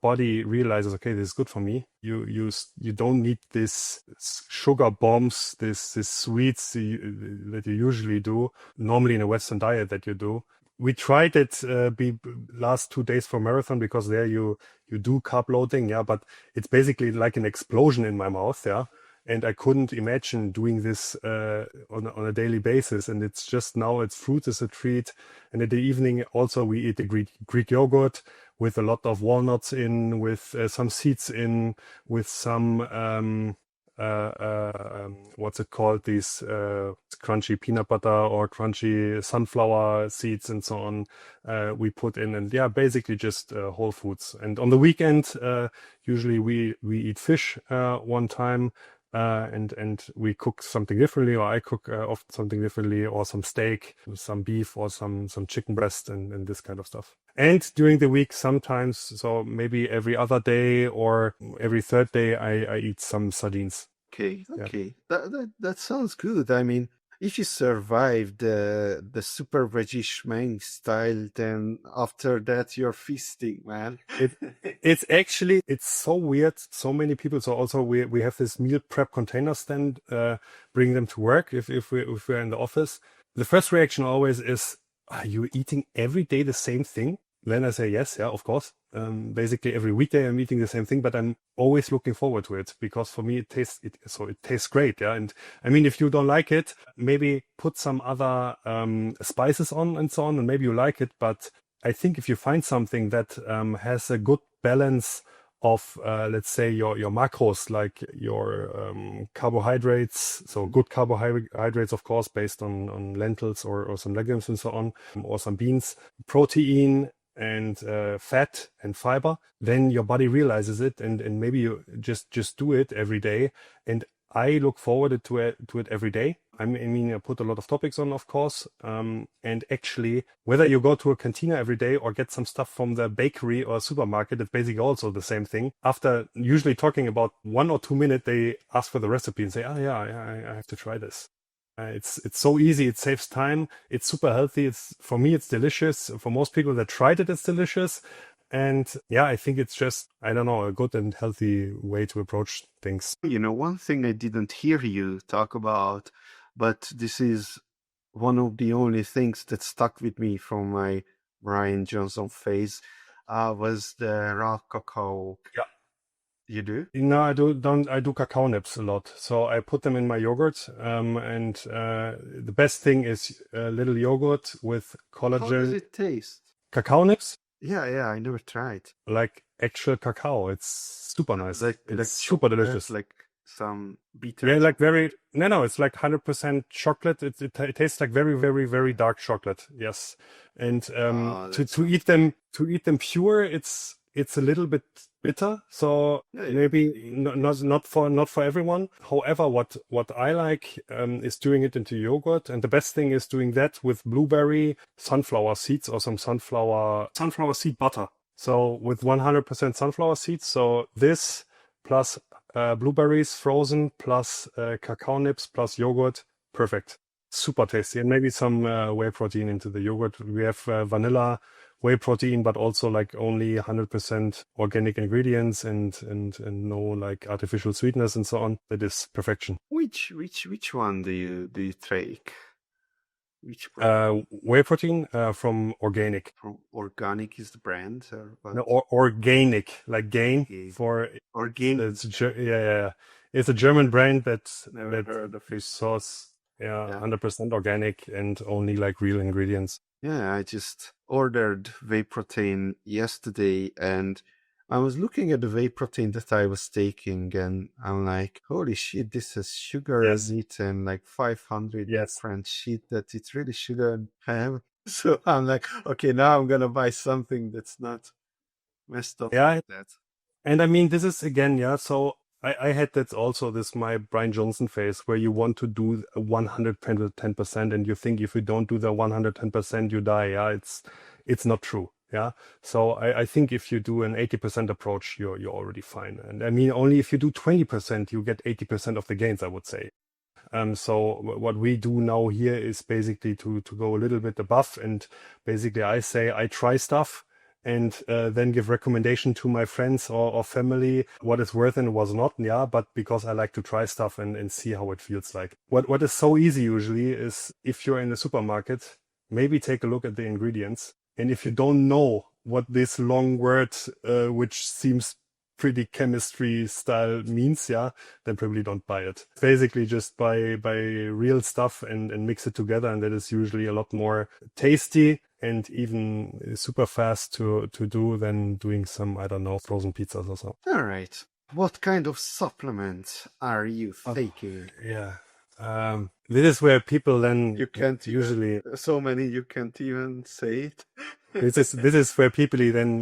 A: body realizes, okay, this is good for me. You don't need this sugar bombs, this sweets that you usually do normally in a Western diet that you do. We tried it be last 2 days for marathon because there you do carb loading, yeah, but it's basically like an explosion in my mouth, yeah. And I couldn't imagine doing this on a daily basis. And it's just now it's fruit is a treat. And in the evening also we eat the Greek yogurt with a lot of walnuts in, with some seeds in, with some what's it called? These crunchy peanut butter or crunchy sunflower seeds and so on. We put in, and yeah, basically just whole foods. And on the weekend, usually we eat fish one time. And we cook something differently, or I cook often something differently, or some steak, some beef, or some chicken breast, and this kind of stuff. And during the week, sometimes, so maybe every other day or every third day, I eat some sardines.
B: Okay,
A: Yeah.
B: okay. That sounds good. I mean, if you survive the super veggie schmeng style, then after that you're feasting, man.
A: It's actually, it's so weird. So many people. So also we have this meal prep container stand, bring them to work if we're in the office. The first reaction always is, are you eating every day the same thing? Then I say, yes, yeah, of course. Basically every weekday I'm eating the same thing, but I'm always looking forward to it because for me it tastes great. Yeah. And I mean, if you don't like it, maybe put some other spices on and so on, and maybe you like it. But I think if you find something that has a good balance of, let's say, your macros, like your carbohydrates, so good carbohydrates, of course, based on lentils or some legumes and so on, or some beans, protein and fat and fiber, then your body realizes it, and maybe you just do it every day. And I look forward to it every day. I mean, I put a lot of topics on, of course. And actually, whether you go to a cantina every day or get some stuff from the bakery or supermarket, it's basically also the same thing. After usually talking about 1 or 2 minutes, they ask for the recipe and say, "Oh yeah, I have to try this." It's so easy. It saves time. It's super healthy. It's for me, it's delicious. For most people that tried it, it's delicious. And yeah, I think it's just, I don't know, a good and healthy way to approach things.
B: You know, one thing I didn't hear you talk about, but this is one of the only things that stuck with me from my Brian Johnson phase, was the raw cacao.
A: Yeah.
B: You do?
A: No, I do cacao nibs a lot. So I put them in my yogurt. And the best thing is a little yogurt with
B: How does
A: collagen.
B: it taste?
A: Cacao nibs,
B: Yeah, I never tried.
A: like actual cacao. It's super nice.
B: Like
A: It's super
B: chocolate,
A: delicious.
B: like some bitter.
A: Yeah, like very, no, it's like 100% chocolate. It tastes like very, very, very dark chocolate. Yes. And
B: Oh,
A: to
B: that's
A: eat them pure, it's a little bit bitter. So
B: yeah.
A: maybe not for everyone. However, what I like is doing it into yogurt, and the best thing is doing that with blueberry, sunflower seeds, or some sunflower seed butter. So with 100% sunflower seeds. So this plus blueberries frozen plus cacao nibs plus yogurt, perfect. Super tasty. And maybe some whey protein into the yogurt. We have vanilla whey protein, but also like only 100% organic ingredients and no like artificial sweetness and so on. That is perfection.
B: Which one do you take? Which brand?
A: Whey protein from organic.
B: From organic is the brand or what?
A: No, organic, like gain
B: Okay.
A: for
B: Organic.
A: yeah. It's a German brand
B: Never heard of it.
A: source, yeah,
B: Yeah.
A: 100% organic and only like real ingredients.
B: Yeah, I just ordered whey protein yesterday and I was looking at the whey protein that I was taking and I'm like, holy shit, this has sugar
A: Yes,
B: in it and like 500
A: yes.
B: different shit that it really shouldn't have. So I'm like, okay, now I'm gonna buy something that's not messed up
A: Yeah,
B: like that.
A: and I mean, this is again, yeah. So I had that also, this my Brian Johnson phase where you want to do 110%, and you think if you don't do the 110%, you die. Yeah, it's not true. Yeah. So I think if you do an 80% approach, you're already fine. And I mean, only if you do 20%, you get 80% of the gains, I would say. So what we do now here is basically to go a little bit above, and basically I say I try stuff and then give recommendation to my friends or family what is worth and was not. Yeah, but because I like to try stuff and see how it feels like. What is so easy usually is if you're in the supermarket, maybe take a look at the ingredients, and if you don't know what this long word, which seems pretty chemistry style means, yeah, then probably don't buy it. Basically just buy real stuff and mix it together, and that is usually a lot more tasty and even super fast to do than doing some, I don't know, frozen pizzas or so.
B: All right. What kind of supplements are you
A: Oh,
B: taking?
A: yeah. This is where people then
B: You can't even,
A: usually
B: so many you can't even say it.
A: this is where people then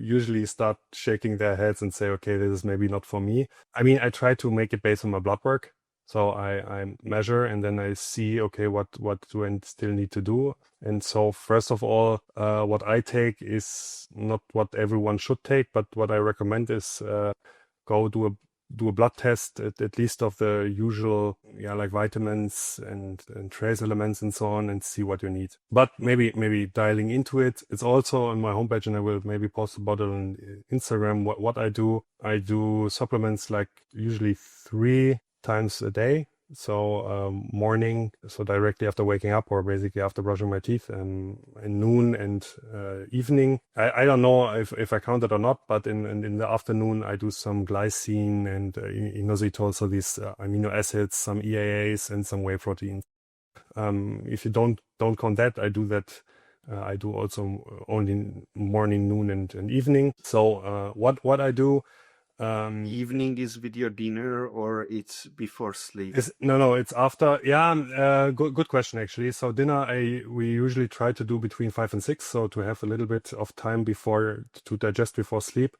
A: usually start shaking their heads and say, okay, this is maybe not for me. I mean, I try to make it based on my blood work. So I measure and then I see, okay, what do I still need to do? And so first of all, what I take is not what everyone should take, but what I recommend is go do a blood test at least of the usual, yeah, like vitamins and trace elements and so on, and see what you need. But maybe dialing into it. It's also on my homepage, and I will maybe post about it on Instagram. What I do, I do supplements like usually 3 times a day. So morning, so directly after waking up, or basically after brushing my teeth, and noon and evening. I don't know if I count it or not, but in the afternoon I do some glycine and inositol, so these amino acids, some EAAs, and some whey proteins. If you don't count that, I do that. I do also only morning, noon, and evening. So what I do.
B: Evening is with your dinner or it's before sleep?
A: No, it's after. Yeah, good question actually. So dinner, we usually try to do between 5 and 6, so to have a little bit of time before to digest before sleep.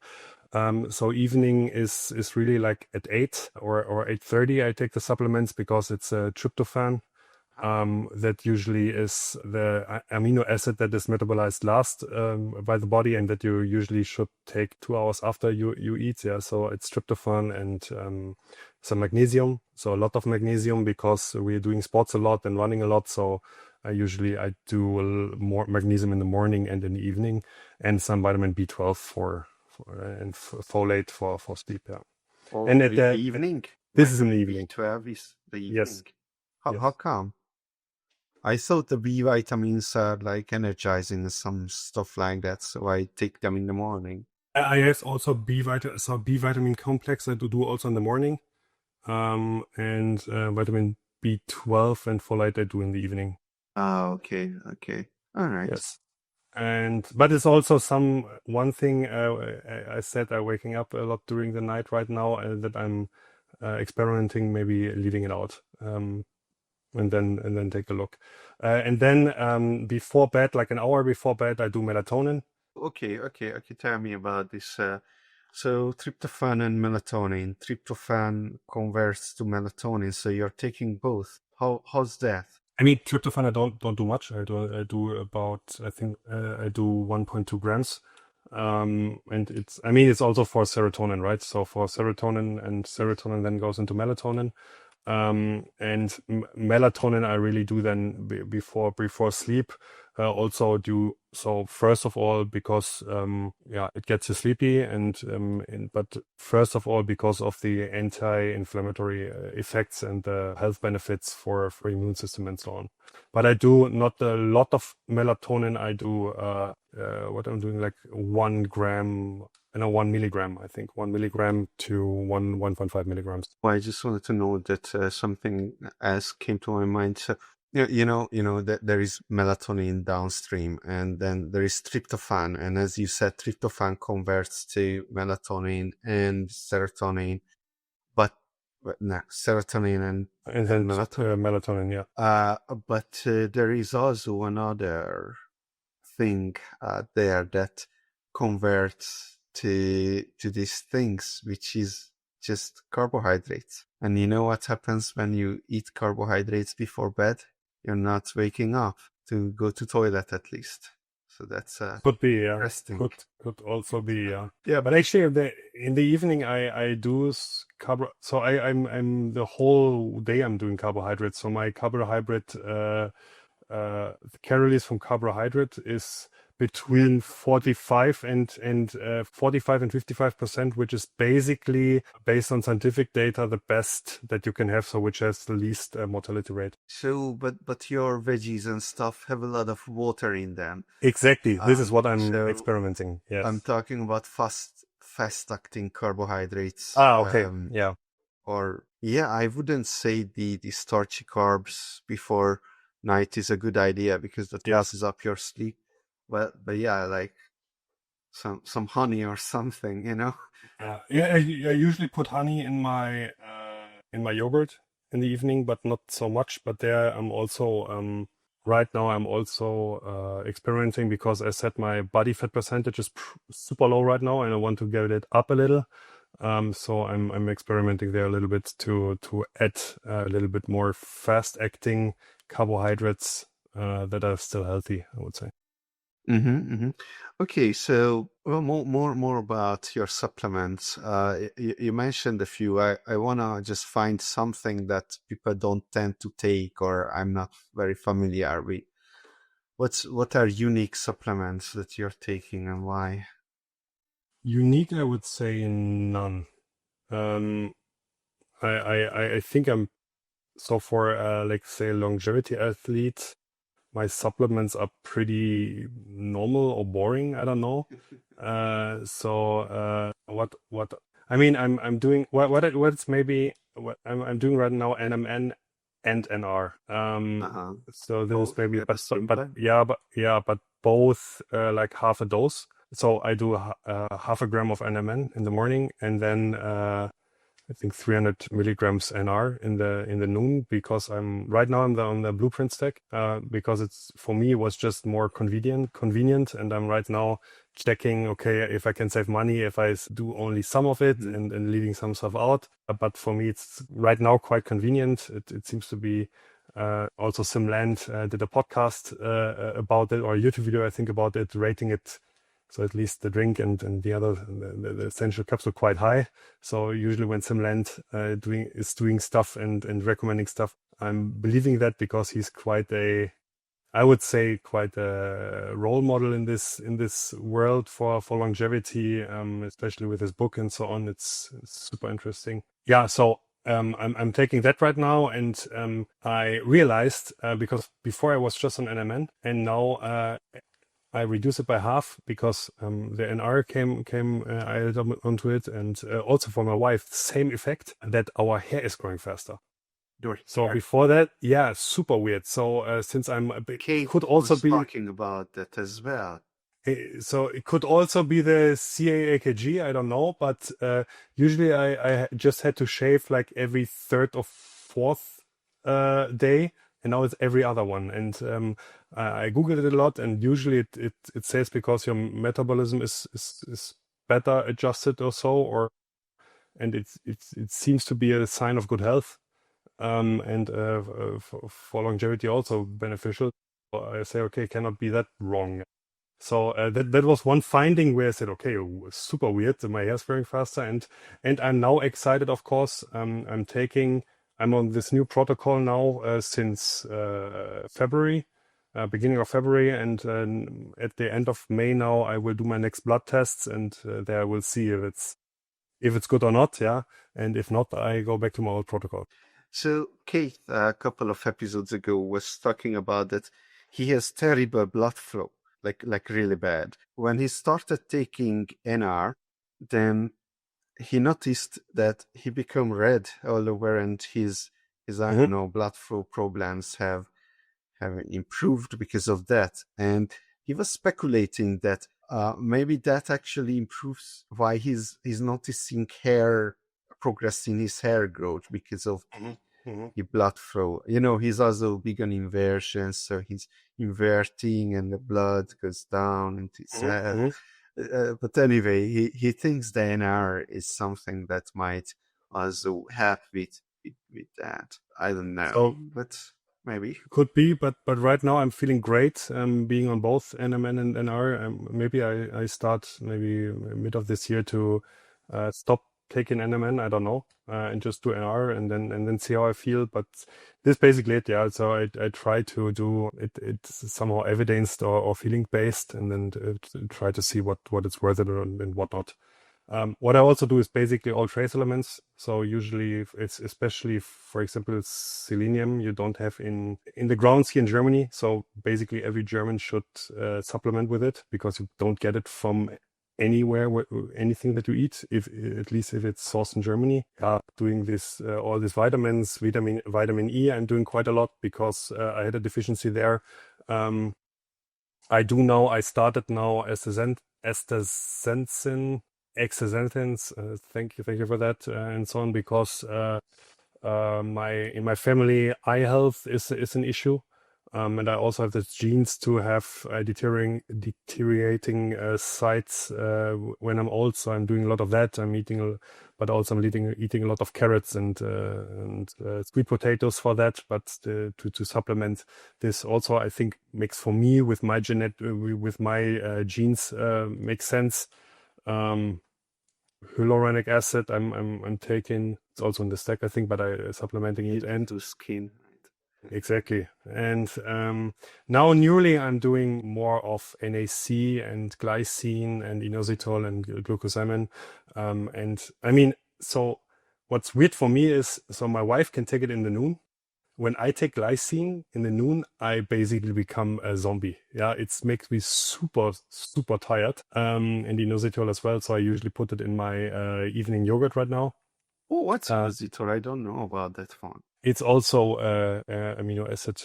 A: So evening is really like at 8 or 8:30. I take the supplements because it's a tryptophan. That usually is the amino acid that is metabolized last by the body, and that you usually should take 2 hours after you eat. Yeah, so it's tryptophan and some magnesium. So a lot of magnesium because we're doing sports a lot and running a lot. So I do more magnesium in the morning and in the evening, and some vitamin B12 and folate for sleep. Yeah,
B: Or
A: and at
B: the
A: the
B: evening?
A: this is in the
B: Vitamin
A: evening.
B: B12 is the
A: Yes,
B: evening. How
A: yes.
B: come? I thought the B vitamins are like energizing some stuff like that, so I take them in the morning.
A: I have also B vitamin complex I do also in the morning, and vitamin B12 and folate I do in the evening.
B: Ah, okay, okay. All right.
A: Yes, and but it's also some one thing I said I'm waking up a lot during the night right now, that I'm experimenting, maybe leaving it out, and then take a look, and then before bed, like an hour before bed, I do melatonin.
B: Okay. Tell me about this. So tryptophan and melatonin. Tryptophan converts to melatonin, so you're taking both. How's that?
A: I mean, tryptophan, I don't do much. I do about, I think I do 1.2 grams. And it's also for serotonin, right? So for serotonin, and serotonin then goes into melatonin. And melatonin I really do then before sleep. Also do so first of all because yeah, it gets you sleepy, but first of all because of the anti-inflammatory effects and the health benefits for immune system and so on. But I do not a lot of melatonin. I do what I'm doing, like 1 gram, 1 milligram, I think 1 milligram to 1.5 milligrams.
B: Well, I just wanted to know that something else came to my mind. So, you know that there is melatonin downstream, and then there is tryptophan, and as you said, tryptophan converts to melatonin and serotonin, but no, serotonin
A: And
B: and
A: then
B: melatonin.
A: melatonin, yeah.
B: But there is also another thing there that converts to these things, which is just carbohydrates. And you know what happens when you eat carbohydrates before bed? You're not waking up to go to toilet at least. So that's
A: Could be, yeah.
B: interesting.
A: Could also be, yeah. Yeah, but actually, in the evening, I do carbo. So I'm the whole day I'm doing carbohydrates. So my carbohydrate calories from carbohydrate is between 45 and 55%, which is basically based on scientific data the best that you can have. So which has the least mortality rate.
B: So, but your veggies and stuff have a lot of water in them.
A: Exactly. This is what I'm
B: So
A: experimenting.
B: I'm
A: Yes.
B: talking about fast acting carbohydrates.
A: Ah, okay. Yeah.
B: Or yeah, I wouldn't say the starchy carbs before night is a good idea because that
A: Yes.
B: messes up your sleep. But yeah, like some honey or something, you know.
A: Yeah, I usually put honey in my yogurt in the evening, but not so much. But there I'm also right now I'm also experimenting because I said my body fat percentage is super low right now, and I want to get it up a little. So I'm experimenting there a little bit to add a little bit more fast acting carbohydrates that are still healthy, I would say.
B: Mm-hmm, mm-hmm. Okay, so well, more about your supplements. You mentioned a few. I wanna just find something that people don't tend to take, or I'm not very familiar with. What are unique supplements that you're taking and why?
A: Unique, I would say none. Um, I think I'm so for like say longevity athlete, my supplements are pretty normal or boring. I don't know. What I mean, I'm doing what's maybe what I'm doing right now NMN and NR.
B: Uh-huh.
A: So this is
B: Both
A: maybe
B: at the same time?
A: but both like half a dose. So I do half a gram of NMN in the morning, and then I think 300 milligrams NR in the noon, because I'm right now on the blueprint stack because it's for me it was just more convenient, and I'm right now checking, okay, if I can save money if I do only some of it
B: Mm-hmm.
A: and leaving some stuff out. But for me it's right now quite convenient. It seems to be also Simland did a podcast about it, or a YouTube video I think about it, rating it. So at least the drink and the other the essential capsule quite high. So usually when Simland is doing stuff and recommending stuff, I'm believing that because he's quite I would say quite a role model in this world for longevity, especially with his book and so on. It's super interesting. Yeah, so I'm taking that right now, and I realized because before I was just on NMN, and now I reduce it by half because the NR came added onto it, and also for my wife, same effect, that our hair is growing faster.
B: Your
A: So
B: hair.
A: before that, yeah, super weird. So since I'm a bit,
B: Kate
A: could also
B: was
A: be
B: talking about that as well.
A: so it could also be the CAAKG. I don't know, but usually I just had to shave like every third or fourth day, and now it's every other one. And I googled it a lot, and usually it says because your metabolism is better adjusted or so, or and it seems to be a sign of good health, and for longevity also beneficial. So I say, okay, cannot be that wrong. So that was one finding where I said, okay, super weird. My hair's growing faster, and I'm now excited. Of course, I'm on this new protocol now since February, beginning of February, and at the end of May now I will do my next blood tests, and there I will see if it's good or not. Yeah, and if not, I go back to my old protocol.
B: So Keith, a couple of episodes ago, was talking about that he has terrible blood flow, like really bad. When he started taking NR, then he noticed that he become red all over, and his I
A: Hmm.
B: don't know blood flow problems have improved because of that. And he was speculating that maybe that actually improves why he's noticing hair progress in his hair growth because of
A: Hmm. Hmm.
B: the blood flow. You know, he's also big on inversion, so he's inverting and the blood goes down into his head.
A: Hmm.
B: But anyway, he thinks the NR is something that might also help with that. I don't know,
A: So
B: but maybe.
A: could be, but right now I'm feeling great. Being on both NMN and NR. Maybe I start maybe mid of this year to stop taking NMN. I don't know, and just do NR, and then see how I feel. But this is basically it. Yeah. So I try to do it. It's somehow evidenced or feeling based, and then to try to see what it's worth it and what not. What I also do is basically all trace elements. So usually it's especially, for example, selenium you don't have in the grounds here in Germany. So basically every German should supplement with it because you don't get it from anywhere, anything that you eat, if at least if it's sourced in Germany. Doing this all these vitamins, vitamin E, I'm doing quite a lot because I had a deficiency there. I do now. I started now astaxanthin exogenins. Thank you for that, and so on, because in my family, eye health is an issue, and I also have the genes to have deteriorating sights when I'm old. So I'm doing a lot of that. But also I'm eating a lot of carrots and sweet potatoes for that. But to supplement this also, I think makes for me with my genes makes sense. Hyaluronic acid I'm taking. It's also in the stack, I think, but I supplementing it and
B: To skin.
A: exactly. And now newly I'm doing more of NAC and glycine and inositol and glucosamine. And I mean, so what's weird for me is, so my wife can take it in the noon. When I take glycine in the noon, I basically become a zombie. Yeah, it makes me super, super tired. And inositol as well. So I usually put it in my evening yogurt right now.
B: Oh, what's inositol? I don't know about that one.
A: It's also amino acid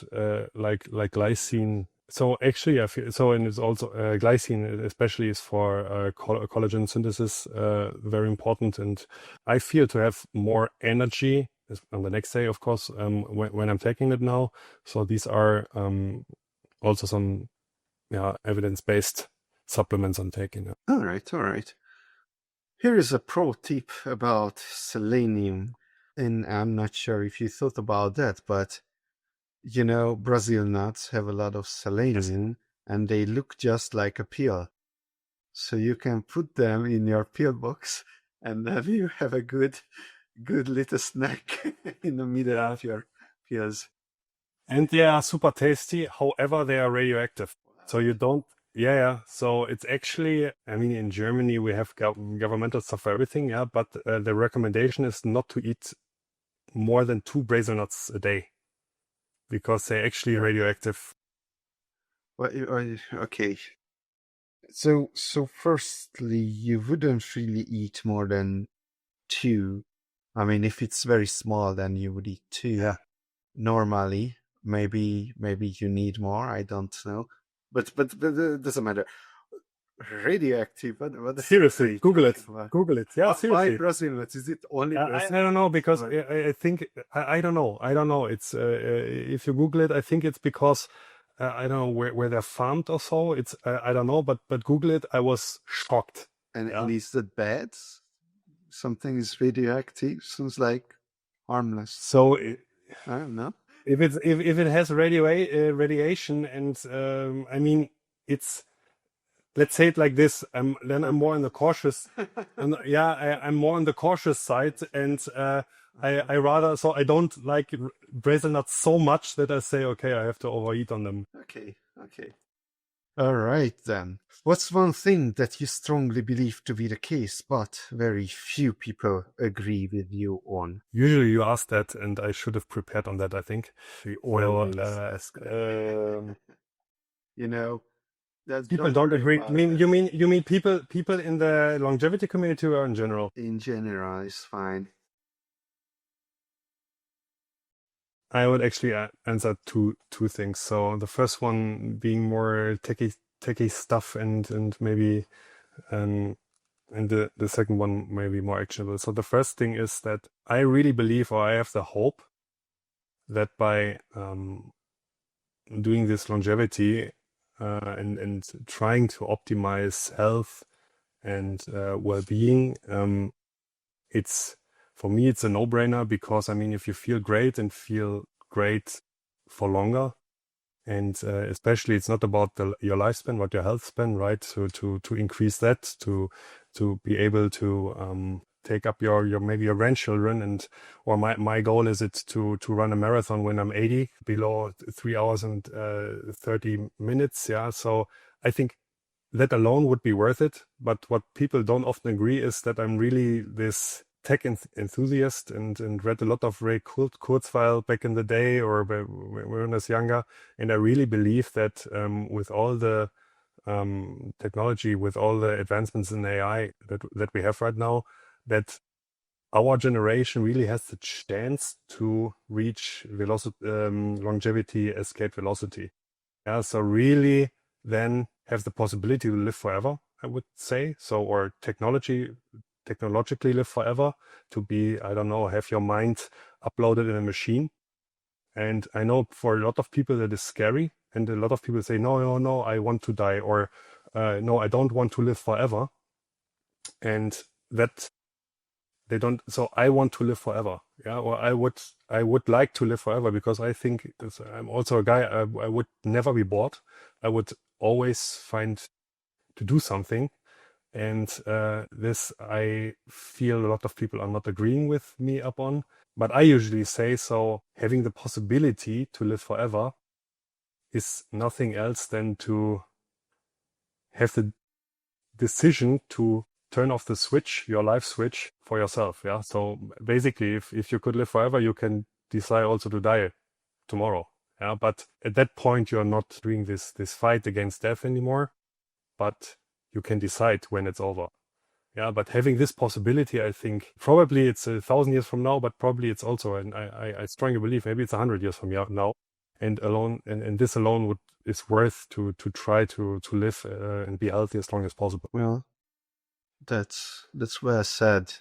A: like glycine. So actually, and it's also glycine, especially is for collagen synthesis, very important. And I feel to have more energy on the next day, of course, when I'm taking it now. So these are also some evidence-based supplements I'm taking.
B: All right. Here is a pro tip about selenium, and I'm not sure if you thought about that, but you know, Brazil nuts have a lot of selenium, and they look just like a peel. So you can put them in your peel box, and then you have a good little snack in the middle of your peels.
A: And they are super tasty. However, they are radioactive. So you don't, yeah. So it's actually, I mean, in Germany, we have governmental stuff for everything. Yeah. But the recommendation is not to eat more than 2 Brazil nuts a day because they're actually radioactive.
B: Well, okay. So firstly, you wouldn't really eat more than 2. I mean, if it's very small, then you would eat 2.
A: Yeah.
B: Normally, maybe you need more. I don't know, but it doesn't matter. Radioactive. What
A: Seriously, Google it. Google it. Yeah, seriously.
B: Why Brazil nuts? Is it only Brazil?
A: I don't know, because I think I don't know. It's if you Google it, I think it's because I don't know where they're farmed or so. It's I don't know, but Google it. I was shocked.
B: And is that bad? Something is radioactive. Sounds like harmless.
A: So
B: I don't know.
A: if it has radiation, and I mean, it's, let's say it like this. I'm more on the cautious. I'm more on the cautious side, and I rather, so I don't like Brazil nuts so much that I say, okay, I have to overeat on them.
B: Okay. All right, then. What's one thing that you strongly believe to be the case, but very few people agree with you on?
A: Usually you ask that, and I should have prepared on that, I think.
B: You know,
A: people don't agree. I mean, you mean people in the longevity community or in general?
B: In general, it's fine.
A: I would actually answer two things. So the first one being more techie stuff, and maybe and the second one maybe more actionable. So the first thing is that I really believe, or I have the hope, that by doing this longevity and trying to optimize health and well-being, it's, for me, it's a no-brainer, because I mean, if you feel great and feel great for longer, and especially it's not about your lifespan, but your health span, right? So to increase that, to be able to take up your maybe your grandchildren, or my goal is it to run a marathon when I'm 80, below 3 hours and 30 minutes. Yeah. So I think that alone would be worth it. But what people don't often agree is that I'm really this tech enthusiast, and read a lot of Ray Kurzweil back in the day, or when I was younger. And I really believe that with all the technology, with all the advancements in AI that we have right now, that our generation really has the chance to reach longevity, escape velocity. Yeah, so really then have the possibility to live forever, I would say. So, or technologically live forever, to be, I don't know, have your mind uploaded in a machine. And I know for a lot of people that is scary. And a lot of people say, no, no, no, I want to die, or no, I don't want to live forever. And that they don't, so I want to live forever. Yeah. Or I would like to live forever, because I think I'm also a guy, I would never be bored. I would always find to do something. And this, I feel a lot of people are not agreeing with me upon. But I usually say, so having the possibility to live forever is nothing else than to have the decision to turn off the switch, your life switch, for yourself. Yeah. So basically, if you could live forever, you can decide also to die tomorrow. Yeah. But at that point, you're not doing this fight against death anymore, but you can decide when it's over. Yeah, but having this possibility, I think probably it's 1,000 years from now, but probably it's also, and I strongly believe maybe it's 100 years from now, and alone, and this alone is worth to try to live and be healthy as long as possible.
B: Well, that's well said.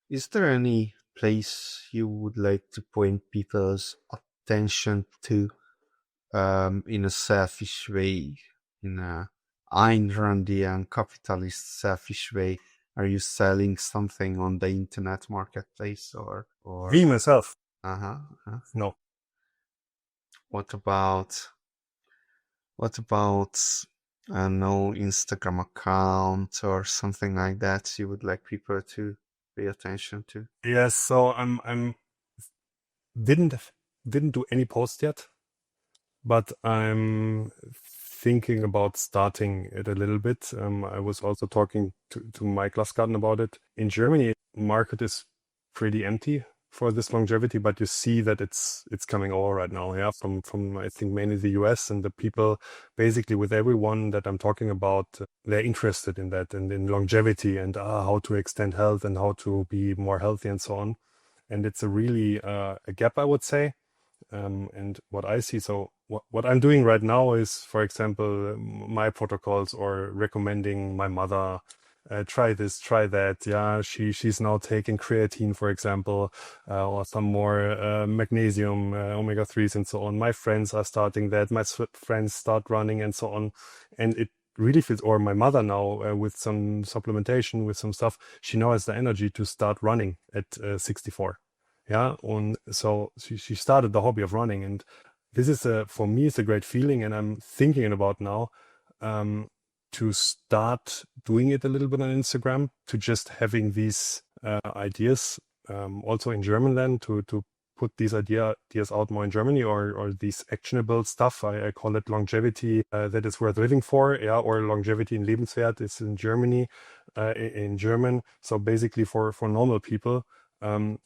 B: Is there any place you would like to point people's attention to, in a selfish way, in a Ayn Randian capitalist selfish way? Are you selling something on the internet marketplace, or
A: Me myself,
B: uh-huh, uh-huh.
A: no.
B: What about I don't know, Instagram account or something like that you would like people to pay attention to?
A: Yes, so I'm didn't do any post yet, but I'm thinking about starting it a little bit. I was also talking to Mike Lasgarten about it. In Germany, market is pretty empty for this longevity, but you see that it's coming over right now. Yeah, from I think mainly the US, and the people basically with everyone that I'm talking about, they're interested in that and in longevity and how to extend health and how to be more healthy and so on. And it's a really a gap, I would say. And what I see, so what I'm doing right now is, for example, my protocols, or recommending my mother, try this, try that. Yeah, she's now taking creatine, for example, or some more magnesium, omega-3s, and so on. My friends are starting that. My friends start running and so on, and it really feels. Or my mother now, with some supplementation, with some stuff, she now has the energy to start running at 64. Yeah, and so she started the hobby of running, and this is for me, it's a great feeling, and I'm thinking about now to start doing it a little bit on Instagram, to just having these ideas also in German, then to put these ideas out more in Germany, or these actionable stuff. I call it longevity that is worth living for, yeah, or longevity in Lebenswert is in Germany, in German. So basically for normal people,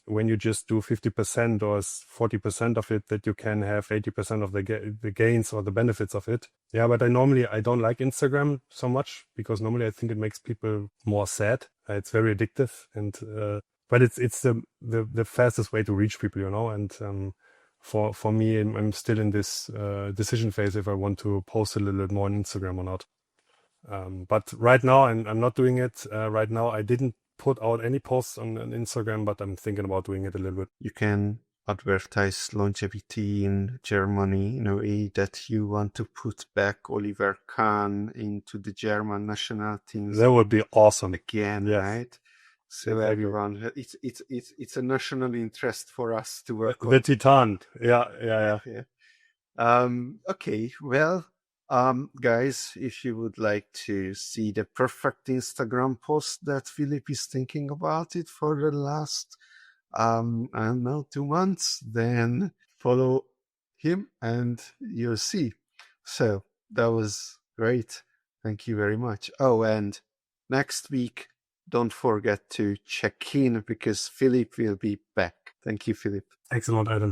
A: when you just do 50% or 40% of it, that you can have 80% of the gains or the benefits of it. Yeah, but I don't like Instagram so much, because normally I think it makes people more sad. It's very addictive, and but it's the fastest way to reach people, you know. And for me, I'm still in this decision phase if I want to post a little bit more on Instagram or not. But right now, I'm not doing it. Right now, I didn't put out any posts on Instagram, but I'm thinking about doing it a little bit.
B: You can advertise longevity in Germany in a way that you want to put back Oliver Kahn into the German national teams.
A: That would be awesome
B: again,
A: yes.
B: Right? So
A: exactly.
B: Everyone, it's a national interest for us to work on.
A: The Titan, yeah.
B: Okay, well, guys, if you would like to see the perfect Instagram post that Philipp is thinking about it for the last, I don't know, 2 months, then follow him and you'll see. So that was great. Thank you very much. Oh, and next week, don't forget to check in, because Philipp will be back. Thank you, Philipp.
A: Excellent, Adam.